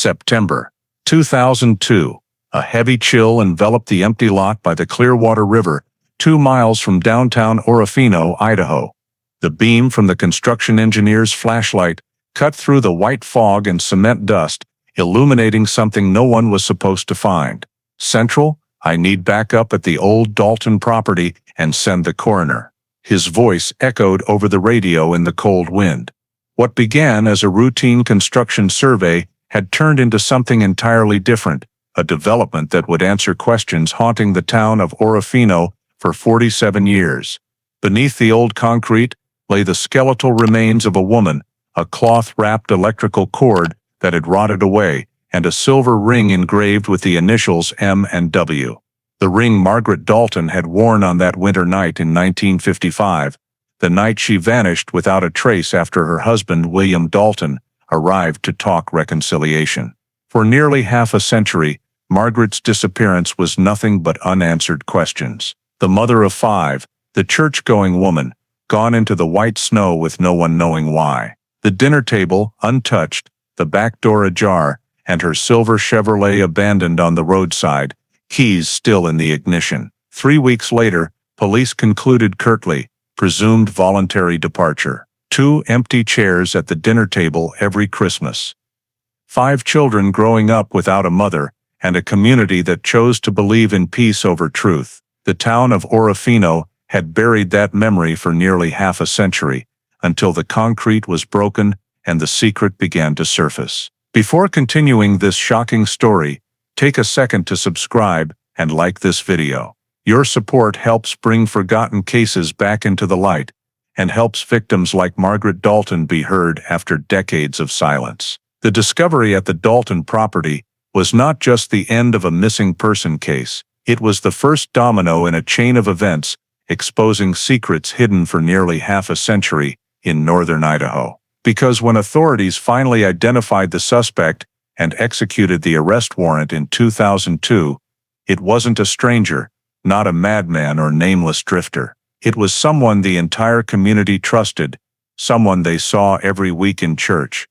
September 2002. A heavy chill enveloped the empty lot by the Clearwater River, 2 miles from downtown Orofino, Idaho. The beam from the construction engineer's flashlight cut through the white fog and cement dust, illuminating something no one was supposed to find. "Central, I need backup at the old Dalton property and send the coroner." His voice echoed over the radio in the cold wind. What began as a routine construction survey had turned into something entirely different, a development that would answer questions haunting the town of Orofino for 47 years. Beneath the old concrete lay the skeletal remains of a woman, a cloth-wrapped electrical cord that had rotted away, and a silver ring engraved with the initials M and W. The ring Margaret Dalton had worn on that winter night in 1955, the night she vanished without a trace after her husband, William Dalton, arrived to talk reconciliation. For nearly half a century, Margaret's disappearance was nothing but unanswered questions. The mother of 5, the church-going woman, gone into the white snow with no one knowing why. The dinner table, untouched, the back door ajar, and her silver Chevrolet abandoned on the roadside, keys still in the ignition. 3 weeks later, police concluded curtly, presumed voluntary departure. 2 empty chairs at the dinner table every Christmas. 5 children growing up without a mother, and a community that chose to believe in peace over truth. The town of Orofino had buried that memory for nearly half a century, until the concrete was broken and the secret began to surface. Before continuing this shocking story, take a second to subscribe and like this video. Your support helps bring forgotten cases back into the light, and helps victims like Margaret Dalton be heard after decades of silence. The discovery at the Dalton property was not just the end of a missing person case, it was the first domino in a chain of events exposing secrets hidden for nearly half a century in northern Idaho. Because when authorities finally identified the suspect and executed the arrest warrant in 2002, it wasn't a stranger, not a madman or nameless drifter. It was someone the entire community trusted, someone they saw every week in church,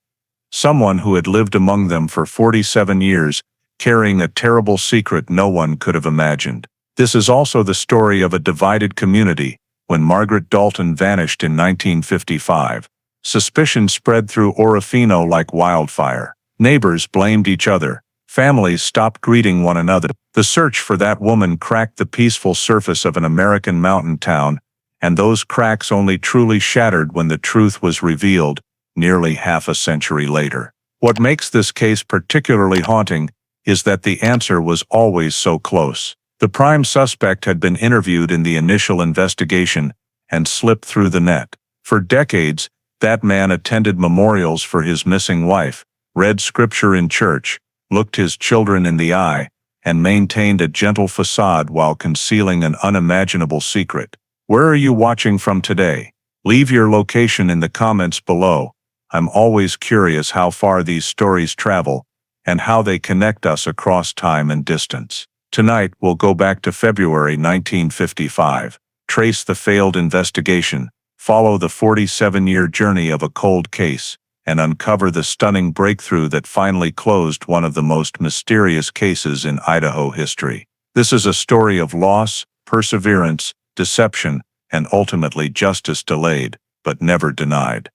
someone who had lived among them for 47 years, carrying a terrible secret no one could have imagined. This is also the story of a divided community. When Margaret Dalton vanished in 1955, suspicion spread through Orofino like wildfire. Neighbors blamed each other. Families stopped greeting one another. The search for that woman cracked the peaceful surface of an American mountain town, and those cracks only truly shattered when the truth was revealed, nearly half a century later. What makes this case particularly haunting is that the answer was always so close. The prime suspect had been interviewed in the initial investigation and slipped through the net. For decades, that man attended memorials for his missing wife, read scripture in church, looked his children in the eye, and maintained a gentle facade while concealing an unimaginable secret. Where are you watching from today? Leave your location in the comments below. I'm always curious how far these stories travel and how they connect us across time and distance. Tonight, we'll go back to February 1955, trace the failed investigation, follow the 47-year journey of a cold case, and uncover the stunning breakthrough that finally closed one of the most mysterious cases in Idaho history. This is a story of loss, perseverance, deception, and ultimately justice delayed, but never denied.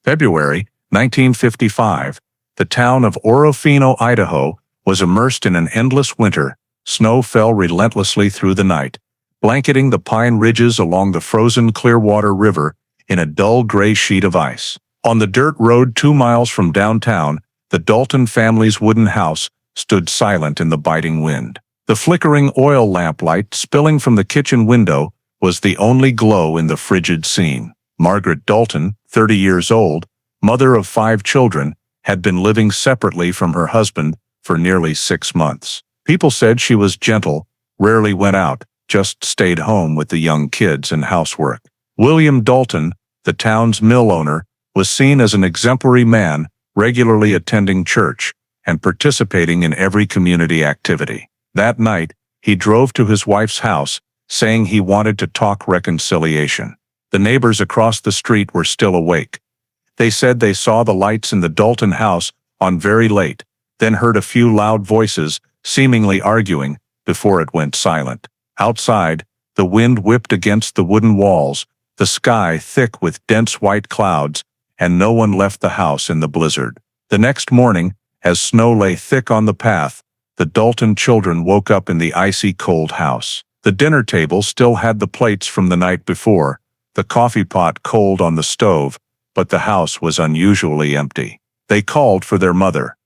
February 1955, the town of Orofino, Idaho, was immersed in an endless winter. Snow fell relentlessly through the night, blanketing the pine ridges along the frozen Clearwater River in a dull gray sheet of ice. On the dirt road 2 miles from downtown, the Dalton family's wooden house stood silent in the biting wind. The flickering oil lamplight spilling from the kitchen window was the only glow in the frigid scene. Margaret Dalton, 30 years old, mother of 5 children, had been living separately from her husband for nearly 6 months. People said she was gentle, rarely went out, just stayed home with the young kids and housework. William Dalton, the town's mill owner, was seen as an exemplary man, regularly attending church and participating in every community activity. That night, he drove to his wife's house, saying he wanted to talk reconciliation. The neighbors across the street were still awake. They said they saw the lights in the Dalton house on very late, then heard a few loud voices, seemingly arguing, before it went silent. Outside, the wind whipped against the wooden walls, the sky thick with dense white clouds, and no one left the house in the blizzard. The next morning, as snow lay thick on the path, the Dalton children woke up in the icy cold house. The dinner table still had the plates from the night before, the coffee pot cold on the stove, but the house was unusually empty. They called for their mother.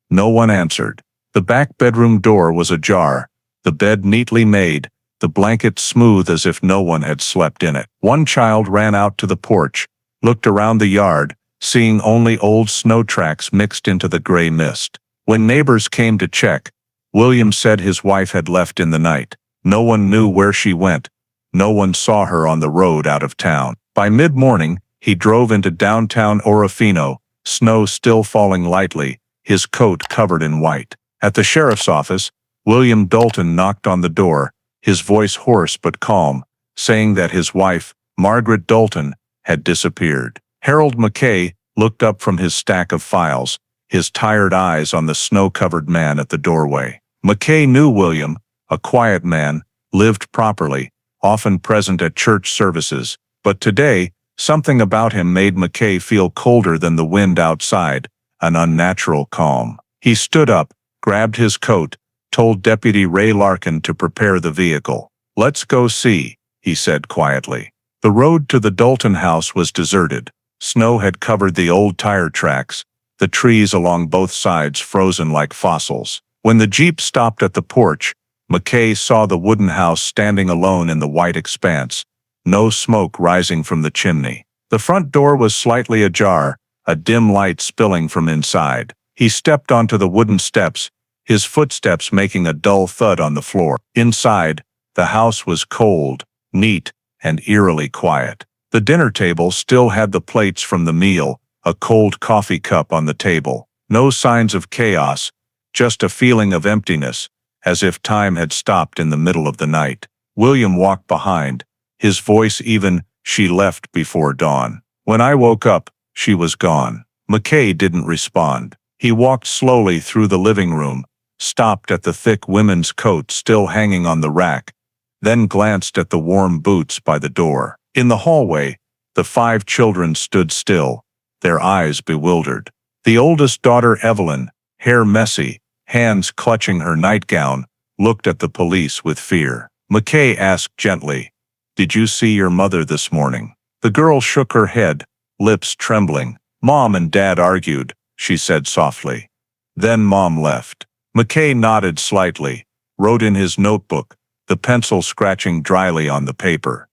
No one answered. The back bedroom door was ajar, the bed neatly made, the blanket smooth as if no one had slept in it. One child ran out to the porch, looked around the yard, seeing only old snow tracks mixed into the gray mist. When neighbors came to check, William said his wife had left in the night. No one knew where she went. No one saw her on the road out of town. By mid-morning, he drove into downtown Orofino, snow still falling lightly, his coat covered in white. At the sheriff's office, William Dalton knocked on the door, his voice hoarse but calm, saying that his wife, Margaret Dalton, had disappeared. Harold McKay looked up from his stack of files, his tired eyes on the snow-covered man at the doorway. McKay knew William, a quiet man, lived properly, often present at church services, but today, something about him made McKay feel colder than the wind outside, an unnatural calm. He stood up, grabbed his coat, told Deputy Ray Larkin to prepare the vehicle. "Let's go see," he said quietly. The road to the Dalton house was deserted. Snow had covered the old tire tracks, the trees along both sides frozen like fossils. When the Jeep stopped at the porch, McKay saw the wooden house standing alone in the white expanse, no smoke rising from the chimney. The front door was slightly ajar, a dim light spilling from inside. He stepped onto the wooden steps, his footsteps making a dull thud on the floor. Inside, the house was cold, neat, and eerily quiet. The dinner table still had the plates from the meal, a cold coffee cup on the table. No signs of chaos, just a feeling of emptiness, as if time had stopped in the middle of the night. William walked behind, his voice even, "She left before dawn. When I woke up, she was gone." McKay didn't respond. He walked slowly through the living room, stopped at the thick women's coat still hanging on the rack, then glanced at the warm boots by the door. In the hallway, the 5 children stood still, their eyes bewildered. The oldest daughter, Evelyn, hair messy, hands clutching her nightgown, looked at the police with fear. McKay asked gently, "Did you see your mother this morning?" The girl shook her head, lips trembling. "Mom and Dad argued," she said softly. "Then Mom left." McKay nodded slightly, wrote in his notebook, the pencil scratching dryly on the paper.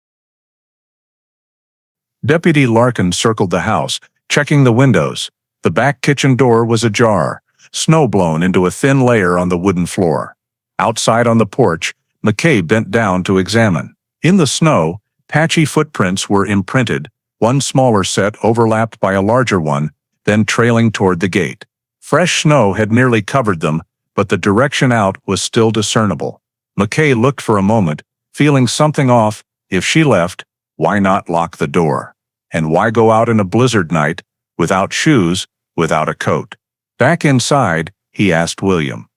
Deputy Larkin circled the house, checking the windows. The back kitchen door was ajar, snow blown into a thin layer on the wooden floor. Outside on the porch, McKay bent down to examine. In the snow, patchy footprints were imprinted, one smaller set overlapped by a larger one, then trailing toward the gate. Fresh snow had nearly covered them, but the direction out was still discernible. McKay looked for a moment, feeling something off. If she left, why not lock the door? And why go out in a blizzard night, without shoes, without a coat? Back inside, he asked William.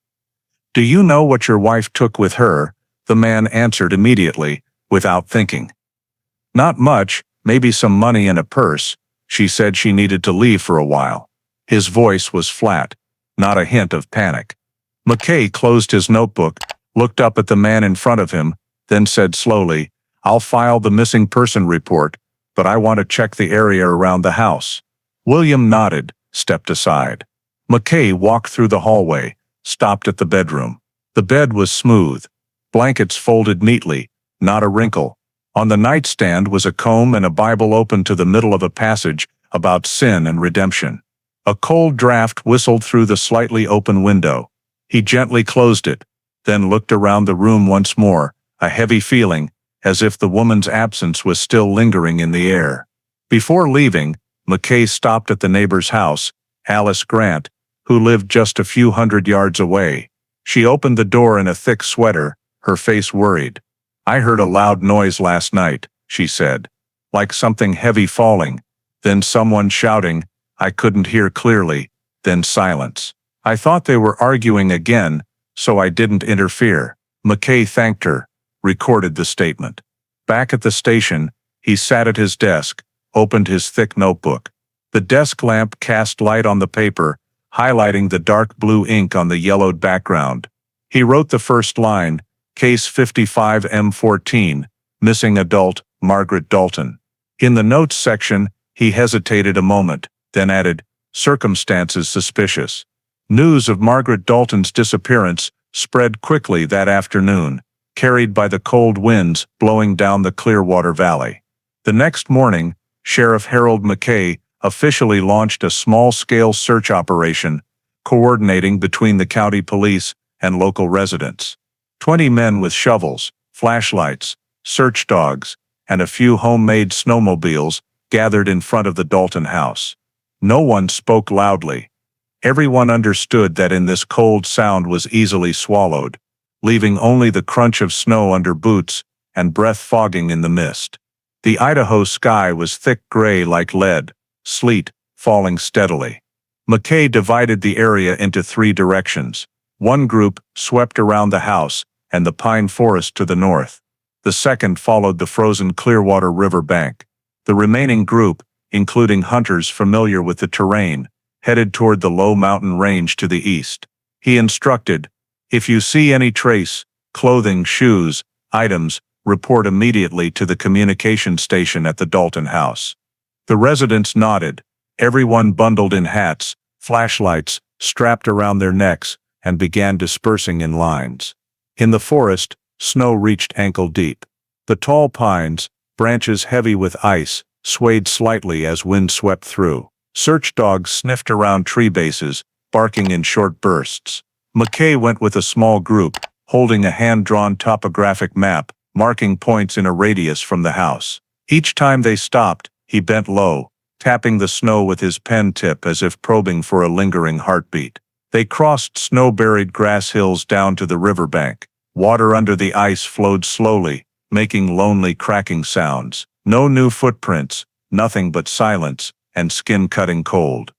"Do you know what your wife took with her?" The man answered immediately, without thinking. "Not much, maybe some money in a purse. She said she needed to leave for a while." His voice was flat, not a hint of panic. McKay closed his notebook, looked up at the man in front of him, then said slowly, "I'll file the missing person report, but I want to check the area around the house." William nodded, stepped aside. McKay walked through the hallway, stopped at the bedroom. The bed was smooth, blankets folded neatly, not a wrinkle. On the nightstand was a comb and a Bible open to the middle of a passage about sin and redemption. A cold draft whistled through the slightly open window. He gently closed it, then looked around the room once more, a heavy feeling, as if the woman's absence was still lingering in the air. Before leaving, McKay stopped at the neighbor's house, Alice Grant, who lived just a few hundred yards away. She opened the door in a thick sweater, her face worried. "I heard a loud noise last night," she said. "Like something heavy falling. Then someone shouting. I couldn't hear clearly. Then silence. I thought they were arguing again, so I didn't interfere. McKay thanked her, recorded the statement. Back at the station, he sat at his desk, opened his thick notebook. The desk lamp cast light on the paper, highlighting the dark blue ink on the yellowed background. He wrote the first line, Case 55M14, missing adult, Margaret Dalton. In the notes section, he hesitated a moment, then added, circumstances suspicious. News of Margaret Dalton's disappearance spread quickly that afternoon, carried by the cold winds blowing down the Clearwater Valley. The next morning, Sheriff Harold McKay officially launched a small-scale search operation, coordinating between the county police and local residents. 20 men with shovels, flashlights, search dogs, and a few homemade snowmobiles gathered in front of the Dalton house. No one spoke loudly. Everyone understood that in this cold sound was easily swallowed, leaving only the crunch of snow under boots and breath fogging in the mist. The Idaho sky was thick gray like lead, sleet falling steadily. McKay divided the area into 3 directions. One group swept around the house and the pine forest to the north. The second followed the frozen Clearwater River bank. The remaining group, including hunters familiar with the terrain, headed toward the low mountain range to the east. He instructed, if you see any trace, clothing, shoes, items, report immediately to the communication station at the Dalton house. The residents nodded, everyone bundled in hats, flashlights, strapped around their necks, and began dispersing in lines. In the forest, snow reached ankle deep. The tall pines, branches heavy with ice, swayed slightly as wind swept through. Search dogs sniffed around tree bases, barking in short bursts. McKay went with a small group, holding a hand-drawn topographic map, marking points in a radius from the house. Each time they stopped, he bent low, tapping the snow with his pen tip as if probing for a lingering heartbeat. They crossed snow-buried grass hills down to the riverbank. Water under the ice flowed slowly, making lonely cracking sounds. No new footprints, nothing but silence and skin-cutting cold.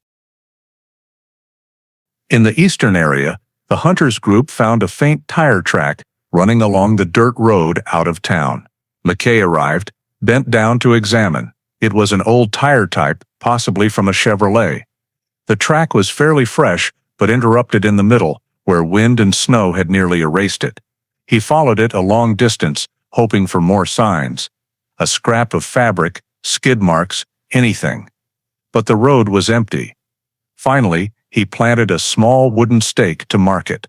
In the eastern area, the hunters group found a faint tire track running along the dirt road out of town. McKay arrived, bent down to examine. It was an old tire type, possibly from a Chevrolet. The track was fairly fresh, but interrupted in the middle, where wind and snow had nearly erased it. He followed it a long distance, hoping for more signs. A scrap of fabric, skid marks, anything. But the road was empty. Finally, he planted a small wooden stake to mark it,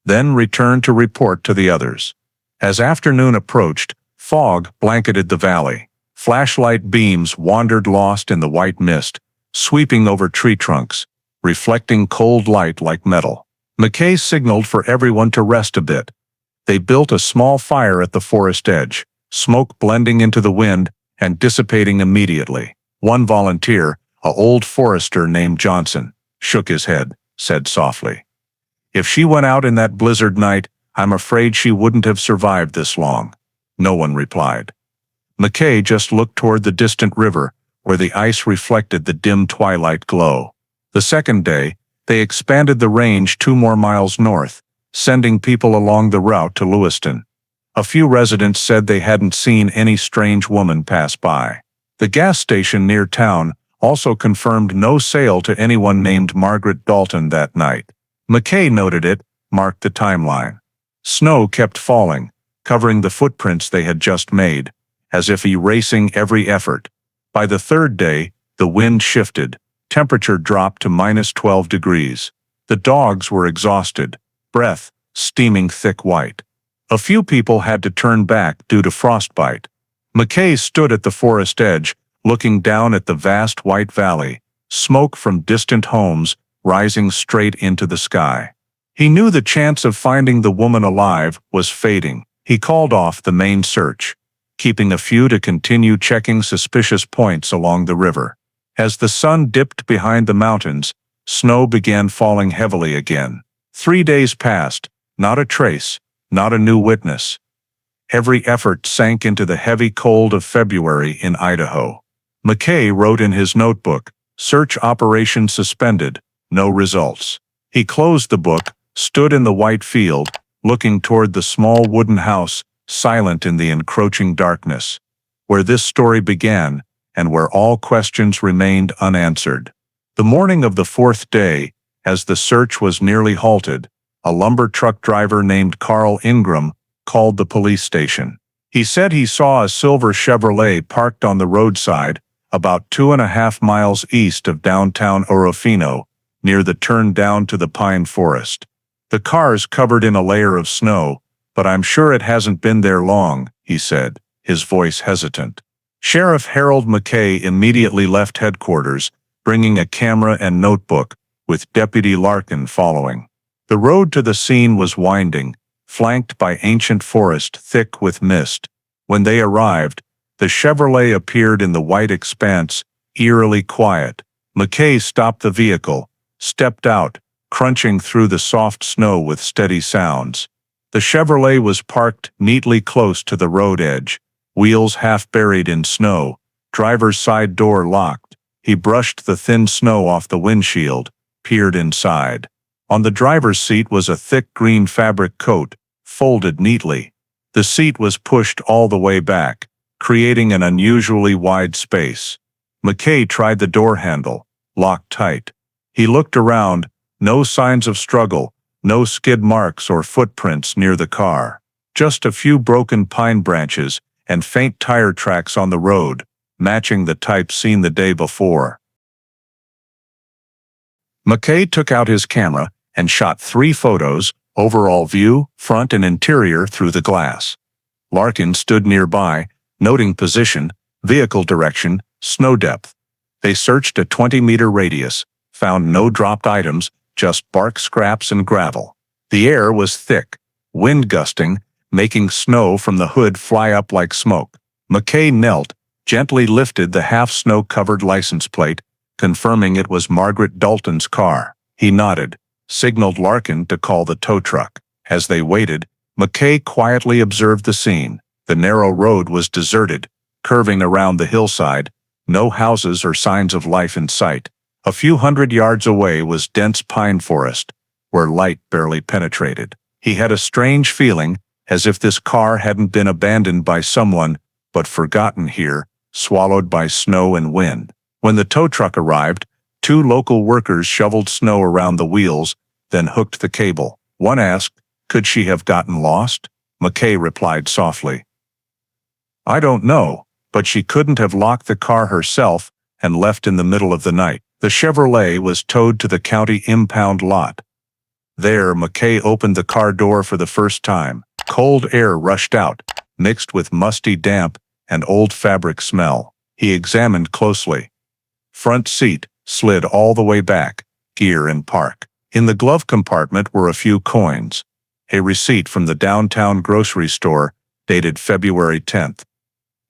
then returned to report to the others. As afternoon approached, fog blanketed the valley. Flashlight beams wandered lost in the white mist, sweeping over tree trunks, reflecting cold light like metal. McKay signaled for everyone to rest a bit. They built a small fire at the forest edge, smoke blending into the wind and dissipating immediately. One volunteer, an old forester named Johnson, shook his head, said softly, if she went out in that blizzard night, I'm afraid she wouldn't have survived this long. No one replied. McKay just looked toward the distant river, where the ice reflected the dim twilight glow. The second day, they expanded the range 2 more miles north, sending people along the route to Lewiston. A few residents said they hadn't seen any strange woman pass by. The gas station near town also confirmed no sale to anyone named Margaret Dalton that night. McKay noted it, marked the timeline. Snow kept falling, covering the footprints they had just made, as if erasing every effort. By the third day, the wind shifted, temperature dropped to -12 degrees. The dogs were exhausted, breath steaming thick white. A few people had to turn back due to frostbite. McKay stood at the forest edge, looking down at the vast white valley, smoke from distant homes rising straight into the sky. He knew the chance of finding the woman alive was fading. He called off the main search, keeping a few to continue checking suspicious points along the river. As the sun dipped behind the mountains, snow began falling heavily again. 3 days passed, not a trace, not a new witness. Every effort sank into the heavy cold of February in Idaho. McKay wrote in his notebook, "Search operation suspended, no results." He closed the book, stood in the white field, looking toward the small wooden house, silent in the encroaching darkness, where this story began, and where all questions remained unanswered. The morning of the fourth day, as the search was nearly halted, a lumber truck driver named Carl Ingram called the police station. He said he saw a silver Chevrolet parked on the roadside, about 2.5 miles east of downtown Orofino, near the turn down to the pine forest. "The car's covered in a layer of snow, but I'm sure it hasn't been there long," he said, his voice hesitant. Sheriff Harold McKay immediately left headquarters, bringing a camera and notebook, with Deputy Larkin following. The road to the scene was winding, flanked by ancient forest thick with mist. When they arrived, the Chevrolet appeared in the white expanse, eerily quiet. McKay stopped the vehicle, stepped out, crunching through the soft snow with steady sounds. The Chevrolet was parked neatly close to the road edge, wheels half buried in snow, driver's side door locked. He brushed the thin snow off the windshield, peered inside. On the driver's seat was a thick green fabric coat, folded neatly. The seat was pushed all the way back, creating an unusually wide space. McKay tried the door handle, locked tight. He looked around, no signs of struggle, no skid marks or footprints near the car. Just a few broken pine branches and faint tire tracks on the road, matching the type seen the day before. McKay took out his camera and shot 3 photos, overall view, front and interior, through the glass. Larkin stood nearby, noting position, vehicle direction, snow depth. They searched a 20-meter radius, found no dropped items, just bark scraps and gravel. The air was thick, wind gusting, making snow from the hood fly up like smoke. McKay knelt, gently lifted the half-snow-covered license plate, confirming it was Margaret Dalton's car. He nodded, signaled Larkin to call the tow truck. As they waited, McKay quietly observed the scene. The narrow road was deserted, curving around the hillside, no houses or signs of life in sight. A few hundred yards away was dense pine forest, where light barely penetrated. He had a strange feeling, as if this car hadn't been abandoned by someone, but forgotten here, swallowed by snow and wind. When the tow truck arrived, 2 local workers shoveled snow around the wheels, then hooked the cable. One asked, "Could she have gotten lost?" McKay replied softly, "I don't know, but she couldn't have locked the car herself and left in the middle of the night." The Chevrolet was towed to the county impound lot. There, McKay opened the car door for the first time. Cold air rushed out, mixed with musty damp and old fabric smell. He examined closely. Front seat, slid all the way back, gear in park. In the glove compartment were a few coins. A receipt from the downtown grocery store, dated February 10th.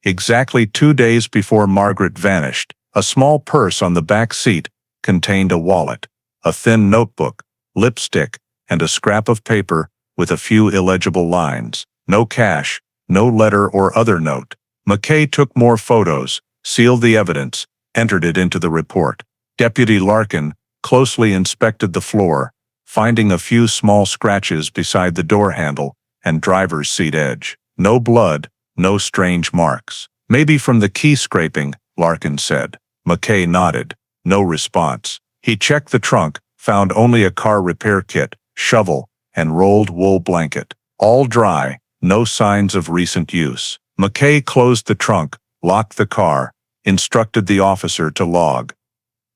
Exactly 2 days before Margaret vanished. A small purse on the back seat contained a wallet, a thin notebook, lipstick, and a scrap of paper with a few illegible lines. No cash, no letter or other note. McKay took more photos, sealed the evidence, entered it into the report. Deputy Larkin closely inspected the floor, finding a few small scratches beside the door handle and driver's seat edge. No blood, no strange marks. "Maybe from the key scraping," Larkin said. McKay nodded. No response. He checked the trunk, found only a car repair kit, shovel, and rolled wool blanket. All dry, no signs of recent use. McKay closed the trunk, locked the car, instructed the officer to log.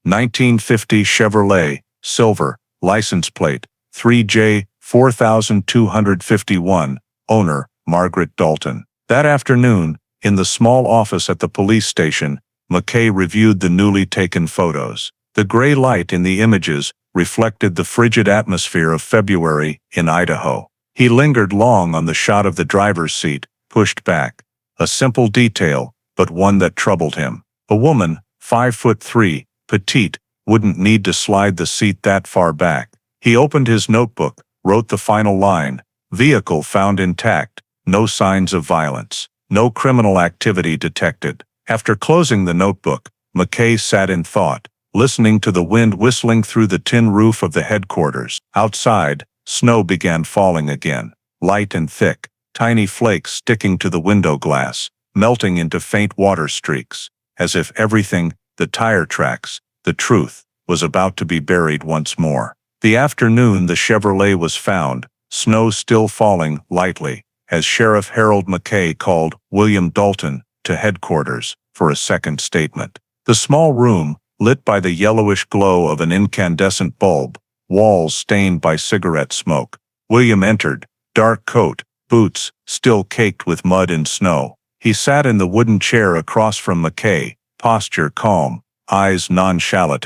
1950 Chevrolet, silver, license plate, 3J 4251, owner, Margaret Dalton. That afternoon, in the small office at the police station, McKay reviewed the newly taken photos. The gray light in the images reflected the frigid atmosphere of February in Idaho. He lingered long on the shot of the driver's seat, pushed back. A simple detail, but one that troubled him. A woman, 5'3", petite, wouldn't need to slide the seat that far back. He opened his notebook, wrote the final line. Vehicle found intact, no signs of violence, no criminal activity detected. After closing the notebook, McKay sat in thought, listening to the wind whistling through the tin roof of the headquarters. Outside, snow began falling again, light and thick, tiny flakes sticking to the window glass, melting into faint water streaks, as if everything, the tire tracks, the truth, was about to be buried once more. The afternoon the Chevrolet was found, snow still falling lightly, as Sheriff Harold McKay called William Dalton to headquarters for a second statement. The small room, lit by the yellowish glow of an incandescent bulb, walls stained by cigarette smoke. William entered, dark coat, boots still caked with mud and snow. He sat in the wooden chair across from McKay, posture calm, eyes nonchalant.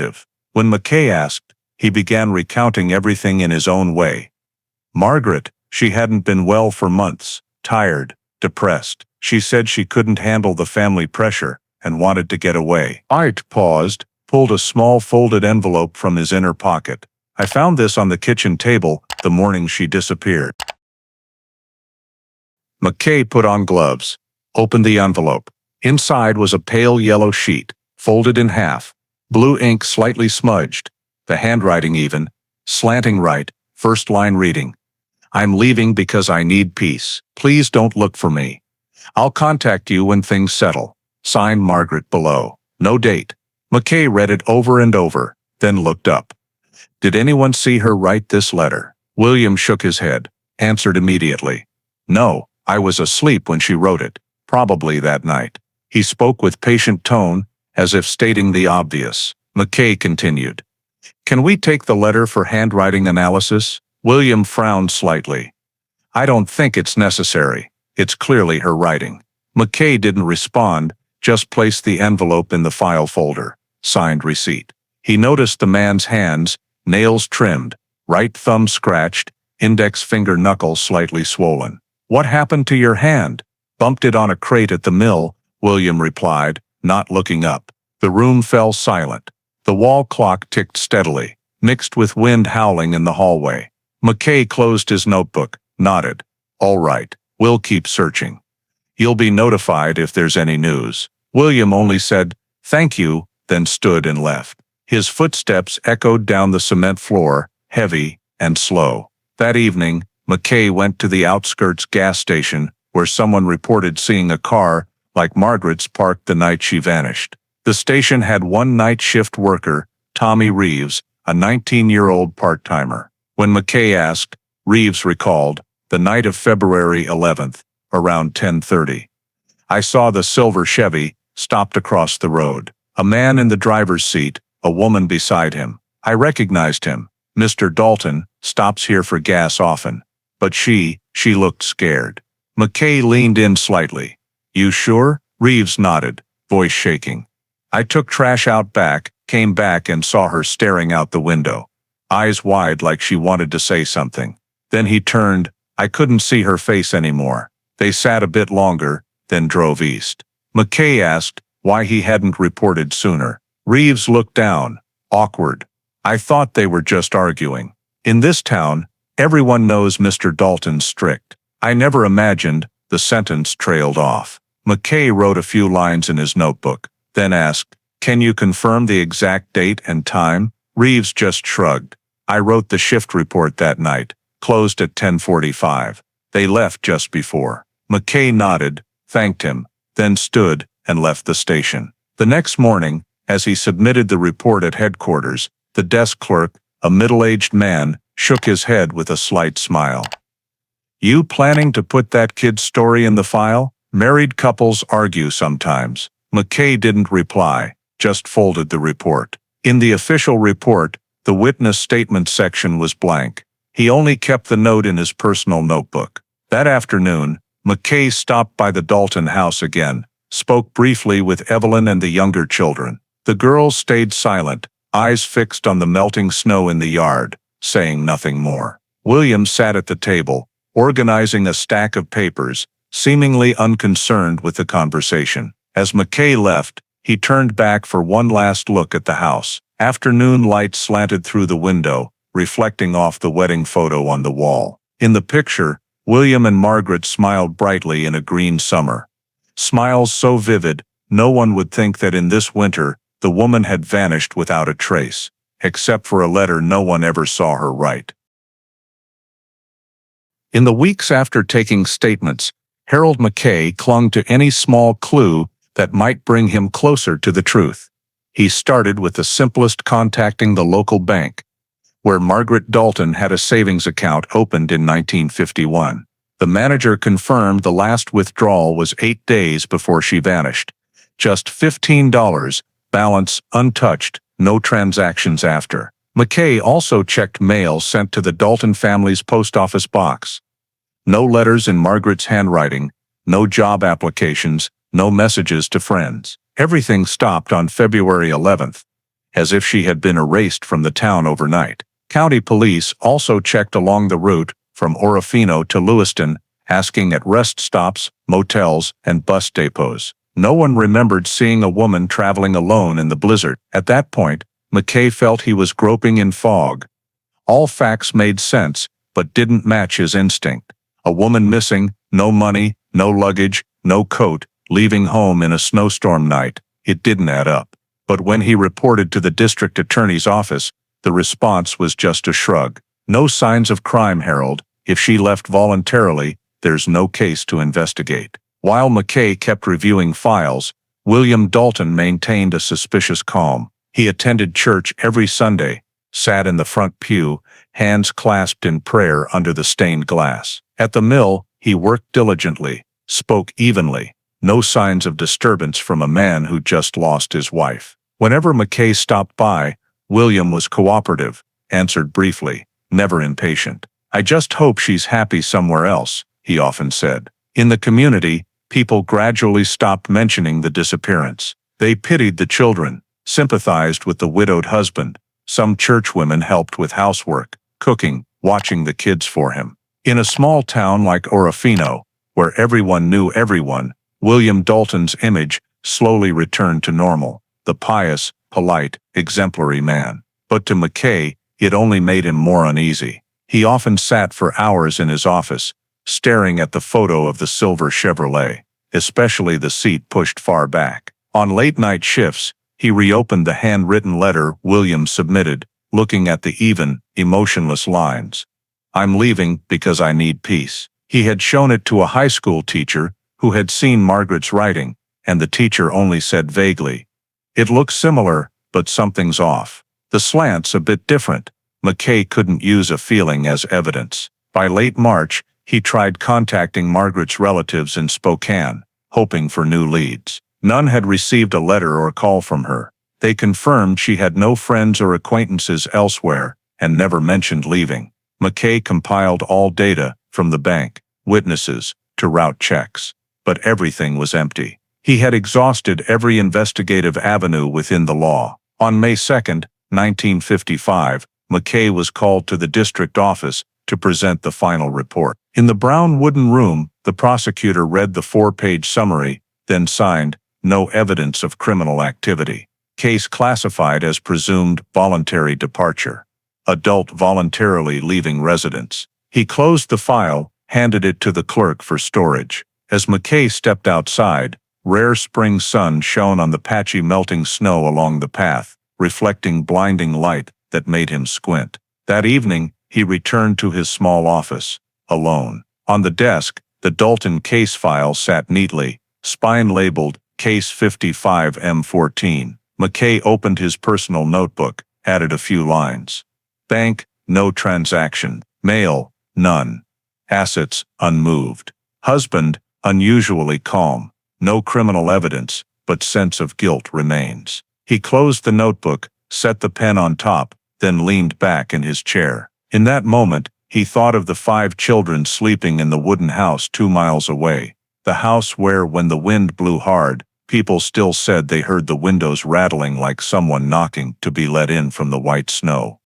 When McKay asked, he began recounting everything in his own way. Margaret, she hadn't been well for months, tired, depressed. She said she couldn't handle the family pressure and wanted to get away. Art paused, pulled a small folded envelope from his inner pocket. I found this on the kitchen table the morning she disappeared. McKay put on gloves, opened the envelope. Inside was a pale yellow sheet, folded in half, blue ink slightly smudged, the handwriting even, slanting right, first line reading. I'm leaving because I need peace. Please don't look for me. I'll contact you when things settle. Signed Margaret below. No date. McKay read it over and over, then looked up. Did anyone see her write this letter? William shook his head, answered immediately. No, I was asleep when she wrote it, probably that night. He spoke with patient tone, as if stating the obvious. McKay continued. Can we take the letter for handwriting analysis? William frowned slightly. I don't think it's necessary. It's clearly her writing. McKay didn't respond, just placed the envelope in the file folder. Signed receipt. He noticed the man's hands, nails trimmed, right thumb scratched, index finger knuckle slightly swollen. What happened to your hand? Bumped it on a crate at the mill, William replied, not looking up. The room fell silent. The wall clock ticked steadily, mixed with wind howling in the hallway. McKay closed his notebook, nodded. All right, we'll keep searching. You'll be notified if there's any news. William only said, thank you, then stood and left. His footsteps echoed down the cement floor, heavy and slow. That evening, McKay went to the outskirts gas station, where someone reported seeing a car, like Margaret's, parked the night she vanished. The station had one night shift worker, Tommy Reeves, a 19-year-old part-timer. When McKay asked, Reeves recalled, the night of February 11th, around 10:30. I saw the silver Chevy, stopped across the road. A man in the driver's seat, a woman beside him. I recognized him. Mr. Dalton stops here for gas often. But she looked scared. McKay leaned in slightly. You sure? Reeves nodded, voice shaking. I took trash out back, came back and saw her staring out the window. Eyes wide like she wanted to say something. Then he turned. I couldn't see her face anymore. They sat a bit longer, then drove east. McKay asked why he hadn't reported sooner. Reeves looked down, awkward. I thought they were just arguing. In this town, everyone knows Mr. Dalton's strict. I never imagined. The sentence trailed off. McKay wrote a few lines in his notebook, then asked, can you confirm the exact date and time? Reeves just shrugged. I wrote the shift report that night, closed at 10:45. They left just before. McKay nodded, thanked him, then stood and left the station. The next morning, as he submitted the report at headquarters, the desk clerk, a middle-aged man, shook his head with a slight smile. You planning to put that kid's story in the file? Married couples argue sometimes. McKay didn't reply, just folded the report. In the official report, the witness statement section was blank. He only kept the note in his personal notebook. That afternoon, McKay stopped by the Dalton house again, spoke briefly with Evelyn and the younger children. The girls stayed silent, eyes fixed on the melting snow in the yard, saying nothing more. William sat at the table, organizing a stack of papers, seemingly unconcerned with the conversation. As McKay left, he turned back for one last look at the house. Afternoon light slanted through the window, reflecting off the wedding photo on the wall. In the picture, William and Margaret smiled brightly in a green summer. Smiles so vivid, No one would think that in this winter, the woman had vanished without a trace, except for a letter no one ever saw her write. In the weeks after taking statements, Harold McKay clung to any small clue that might bring him closer to the truth. He started with the simplest, contacting the local bank, where Margaret Dalton had a savings account opened in 1951. The manager confirmed the last withdrawal was 8 days before she vanished. Just $15, balance untouched, no transactions after. McKay also checked mail sent to the Dalton family's post office box. No letters in Margaret's handwriting, no job applications, no messages to friends. Everything stopped on February 11th, as if she had been erased from the town overnight. County police also checked along the route from Orofino to Lewiston, asking at rest stops, motels, and bus depots. No one remembered seeing a woman traveling alone in the blizzard. At that point, McKay felt he was groping in fog. All facts made sense, but didn't match his instinct. A woman missing, no money, no luggage, no coat, leaving home in a snowstorm night. It didn't add up. But when he reported to the district attorney's office, the response was just a shrug. No signs of crime, Harold. If she left voluntarily, there's no case to investigate. While McKay kept reviewing files, William Dalton maintained a suspicious calm. He attended church every Sunday, sat in the front pew, hands clasped in prayer under the stained glass. At the mill, he worked diligently, spoke evenly. No signs of disturbance from a man who just lost his wife. Whenever McKay stopped by, William was cooperative, answered briefly, never impatient. "I just hope she's happy somewhere else," he often said. In the community, people gradually stopped mentioning the disappearance. They pitied the children, sympathized with the widowed husband. Some churchwomen helped with housework, cooking, watching the kids for him. In a small town like Orofino, where everyone knew everyone, William Dalton's image slowly returned to normal. The pious, polite, exemplary man. But to McKay, it only made him more uneasy. He often sat for hours in his office, staring at the photo of the silver Chevrolet, especially the seat pushed far back. On late-night shifts, he reopened the handwritten letter William submitted, looking at the even, emotionless lines. "I'm leaving because I need peace." He had shown it to a high school teacher who had seen Margaret's writing, and the teacher only said vaguely, "It looks similar, but something's off. The slant's a bit different." McKay couldn't use a feeling as evidence. By late March, he tried contacting Margaret's relatives in Spokane, hoping for new leads. None had received a letter or call from her. They confirmed she had no friends or acquaintances elsewhere, and never mentioned leaving. McKay compiled all data, from the bank, witnesses, to route checks. But everything was empty. He had exhausted every investigative avenue within the law. On May 2, 1955, McKay was called to the district office to present the final report. In the brown wooden room, the prosecutor read the 4-page summary, then signed, "No evidence of criminal activity. Case classified as presumed voluntary departure. Adult voluntarily leaving residence." He closed the file, handed it to the clerk for storage. As McKay stepped outside, rare spring sun shone on the patchy melting snow along the path, reflecting blinding light that made him squint. That evening, he returned to his small office, alone. On the desk, the Dalton case file sat neatly, spine labeled Case 55M14. McKay opened his personal notebook, added a few lines. Bank, no transaction. Mail, none. Assets, unmoved. Husband, unusually calm. No criminal evidence, but sense of guilt remains. He closed the notebook, set the pen on top, then leaned back in his chair. In that moment, he thought of the 5 children sleeping in the wooden house 2 miles away. The house where, when the wind blew hard, people still said they heard the windows rattling like someone knocking to be let in from the white snow.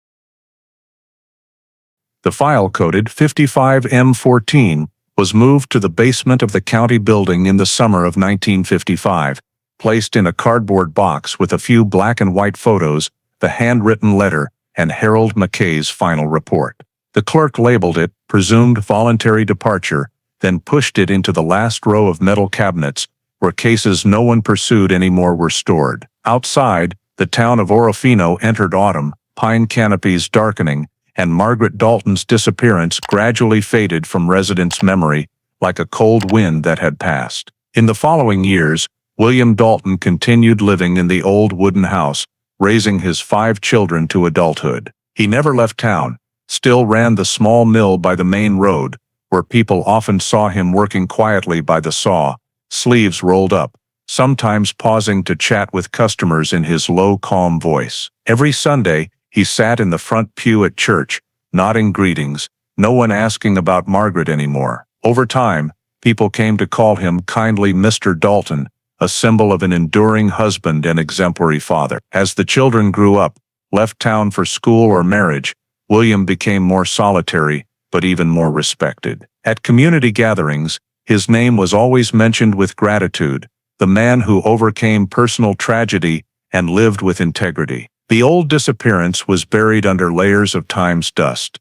The file coded 55M14 was moved to the basement of the county building in the summer of 1955, placed in a cardboard box with a few black and white photos, the handwritten letter, and Harold McKay's final report. The clerk labeled it presumed voluntary departure, then pushed it into the last row of metal cabinets where cases no one pursued anymore were stored. Outside, the town of Orofino entered autumn, pine canopies darkening, and Margaret Dalton's disappearance gradually faded from residents' memory like a cold wind that had passed. In the following years, William Dalton continued living in the old wooden house, raising his 5 children to adulthood. He never left town, still ran the small mill by the main road, where people often saw him working quietly by the saw, sleeves rolled up, sometimes pausing to chat with customers in his low, calm voice. Every Sunday, he sat in the front pew at church, nodding greetings, no one asking about Margaret anymore. Over time, people came to call him kindly Mr. Dalton, a symbol of an enduring husband and exemplary father. As the children grew up, left town for school or marriage, William became more solitary, but even more respected. At community gatherings, his name was always mentioned with gratitude, the man who overcame personal tragedy and lived with integrity. The old disappearance was buried under layers of time's dust.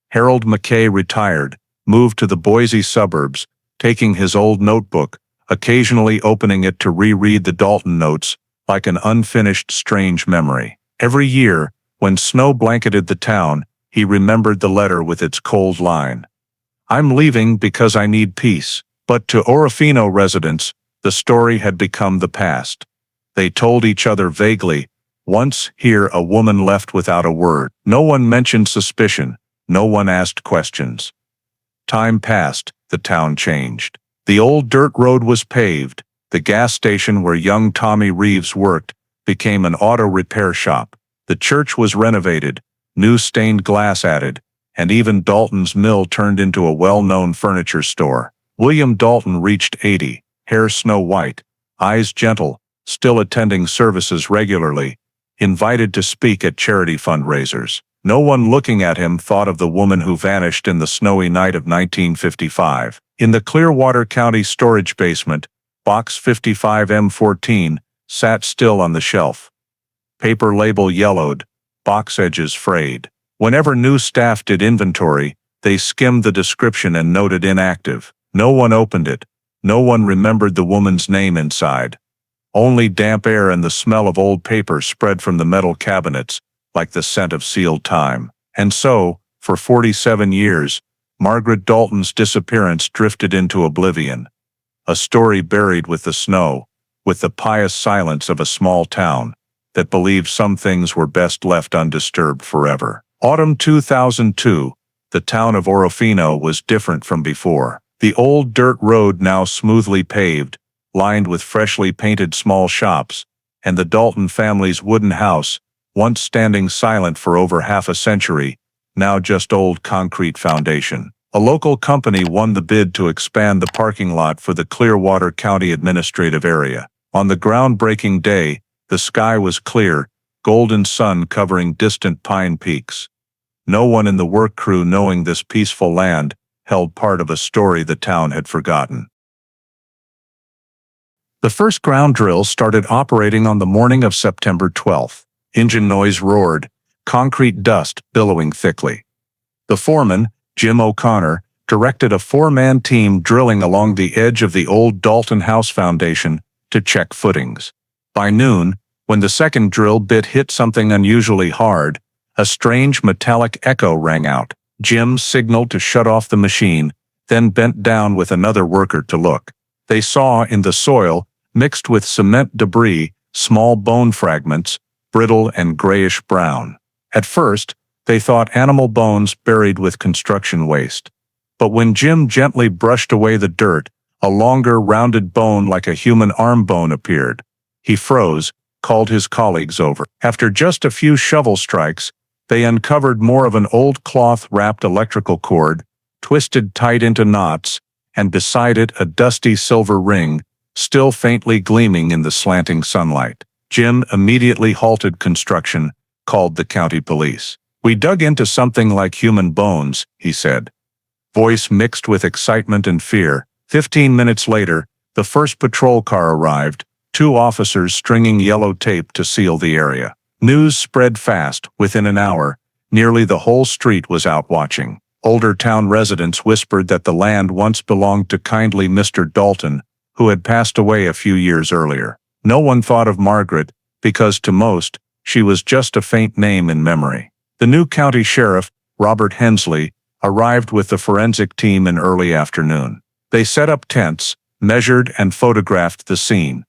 Harold McKay retired, moved to the Boise suburbs, taking his old notebook, occasionally opening it to reread the Dalton notes, like an unfinished strange memory. Every year, when snow blanketed the town, he remembered the letter with its cold line. "I'm leaving because I need peace." But to Orofino residents, the story had become the past. They told each other vaguely, "Once here a woman left without a word." No one mentioned suspicion, no one asked questions. Time passed, the town changed. The old dirt road was paved, the gas station where young Tommy Reeves worked became an auto repair shop. The church was renovated, new stained glass added, and even Dalton's mill turned into a well-known furniture store. William Dalton reached 80, hair snow white, eyes gentle, still attending services regularly, invited to speak at charity fundraisers. No one looking at him thought of the woman who vanished in the snowy night of 1955. In the Clearwater County storage basement, box 55M14 sat still on the shelf. Paper label yellowed, box edges frayed. Whenever new staff did inventory, they skimmed the description and noted inactive. No one opened it. No one remembered the woman's name inside. Only damp air and the smell of old paper spread from the metal cabinets, like the scent of sealed time. And so, for 47 years, Margaret Dalton's disappearance drifted into oblivion. A story buried with the snow, with the pious silence of a small town that believed some things were best left undisturbed forever. Autumn 2002, the town of Orofino was different from before. The old dirt road now smoothly paved, lined with freshly painted small shops, and the Dalton family's wooden house, once standing silent for over half a century, now just old concrete foundation. A local company won the bid to expand the parking lot for the Clearwater County administrative area. On the groundbreaking day, the sky was clear, golden sun covering distant pine peaks. No one in the work crew knowing this peaceful land held part of a story the town had forgotten. The first ground drill started operating on the morning of September 12th. Engine noise roared, concrete dust billowing thickly. The foreman, Jim O'Connor, directed a 4-man team drilling along the edge of the old Dalton House foundation to check footings. By noon, when the second drill bit hit something unusually hard, a strange metallic echo rang out. Jim signaled to shut off the machine, then bent down with another worker to look. They saw in the soil, mixed with cement debris, small bone fragments, brittle and grayish-brown. At first, they thought animal bones buried with construction waste. But when Jim gently brushed away the dirt, a longer, rounded bone like a human arm bone appeared. He froze, called his colleagues over. After just a few shovel strikes, they uncovered more of an old cloth-wrapped electrical cord, twisted tight into knots, and beside it a dusty silver ring, still faintly gleaming in the slanting sunlight. Jim immediately halted construction, called the county police. "We dug into something like human bones," he said. Voice mixed with excitement and fear. 15 minutes later, the first patrol car arrived, 2 officers stringing yellow tape to seal the area. News spread fast. Within an hour, nearly the whole street was out watching. Older town residents whispered that the land once belonged to kindly Mr. Dalton, who had passed away a few years earlier. No one thought of Margaret, because to most, she was just a faint name in memory. The new county sheriff, Robert Hensley, arrived with the forensic team in early afternoon. They set up tents, measured and photographed the scene.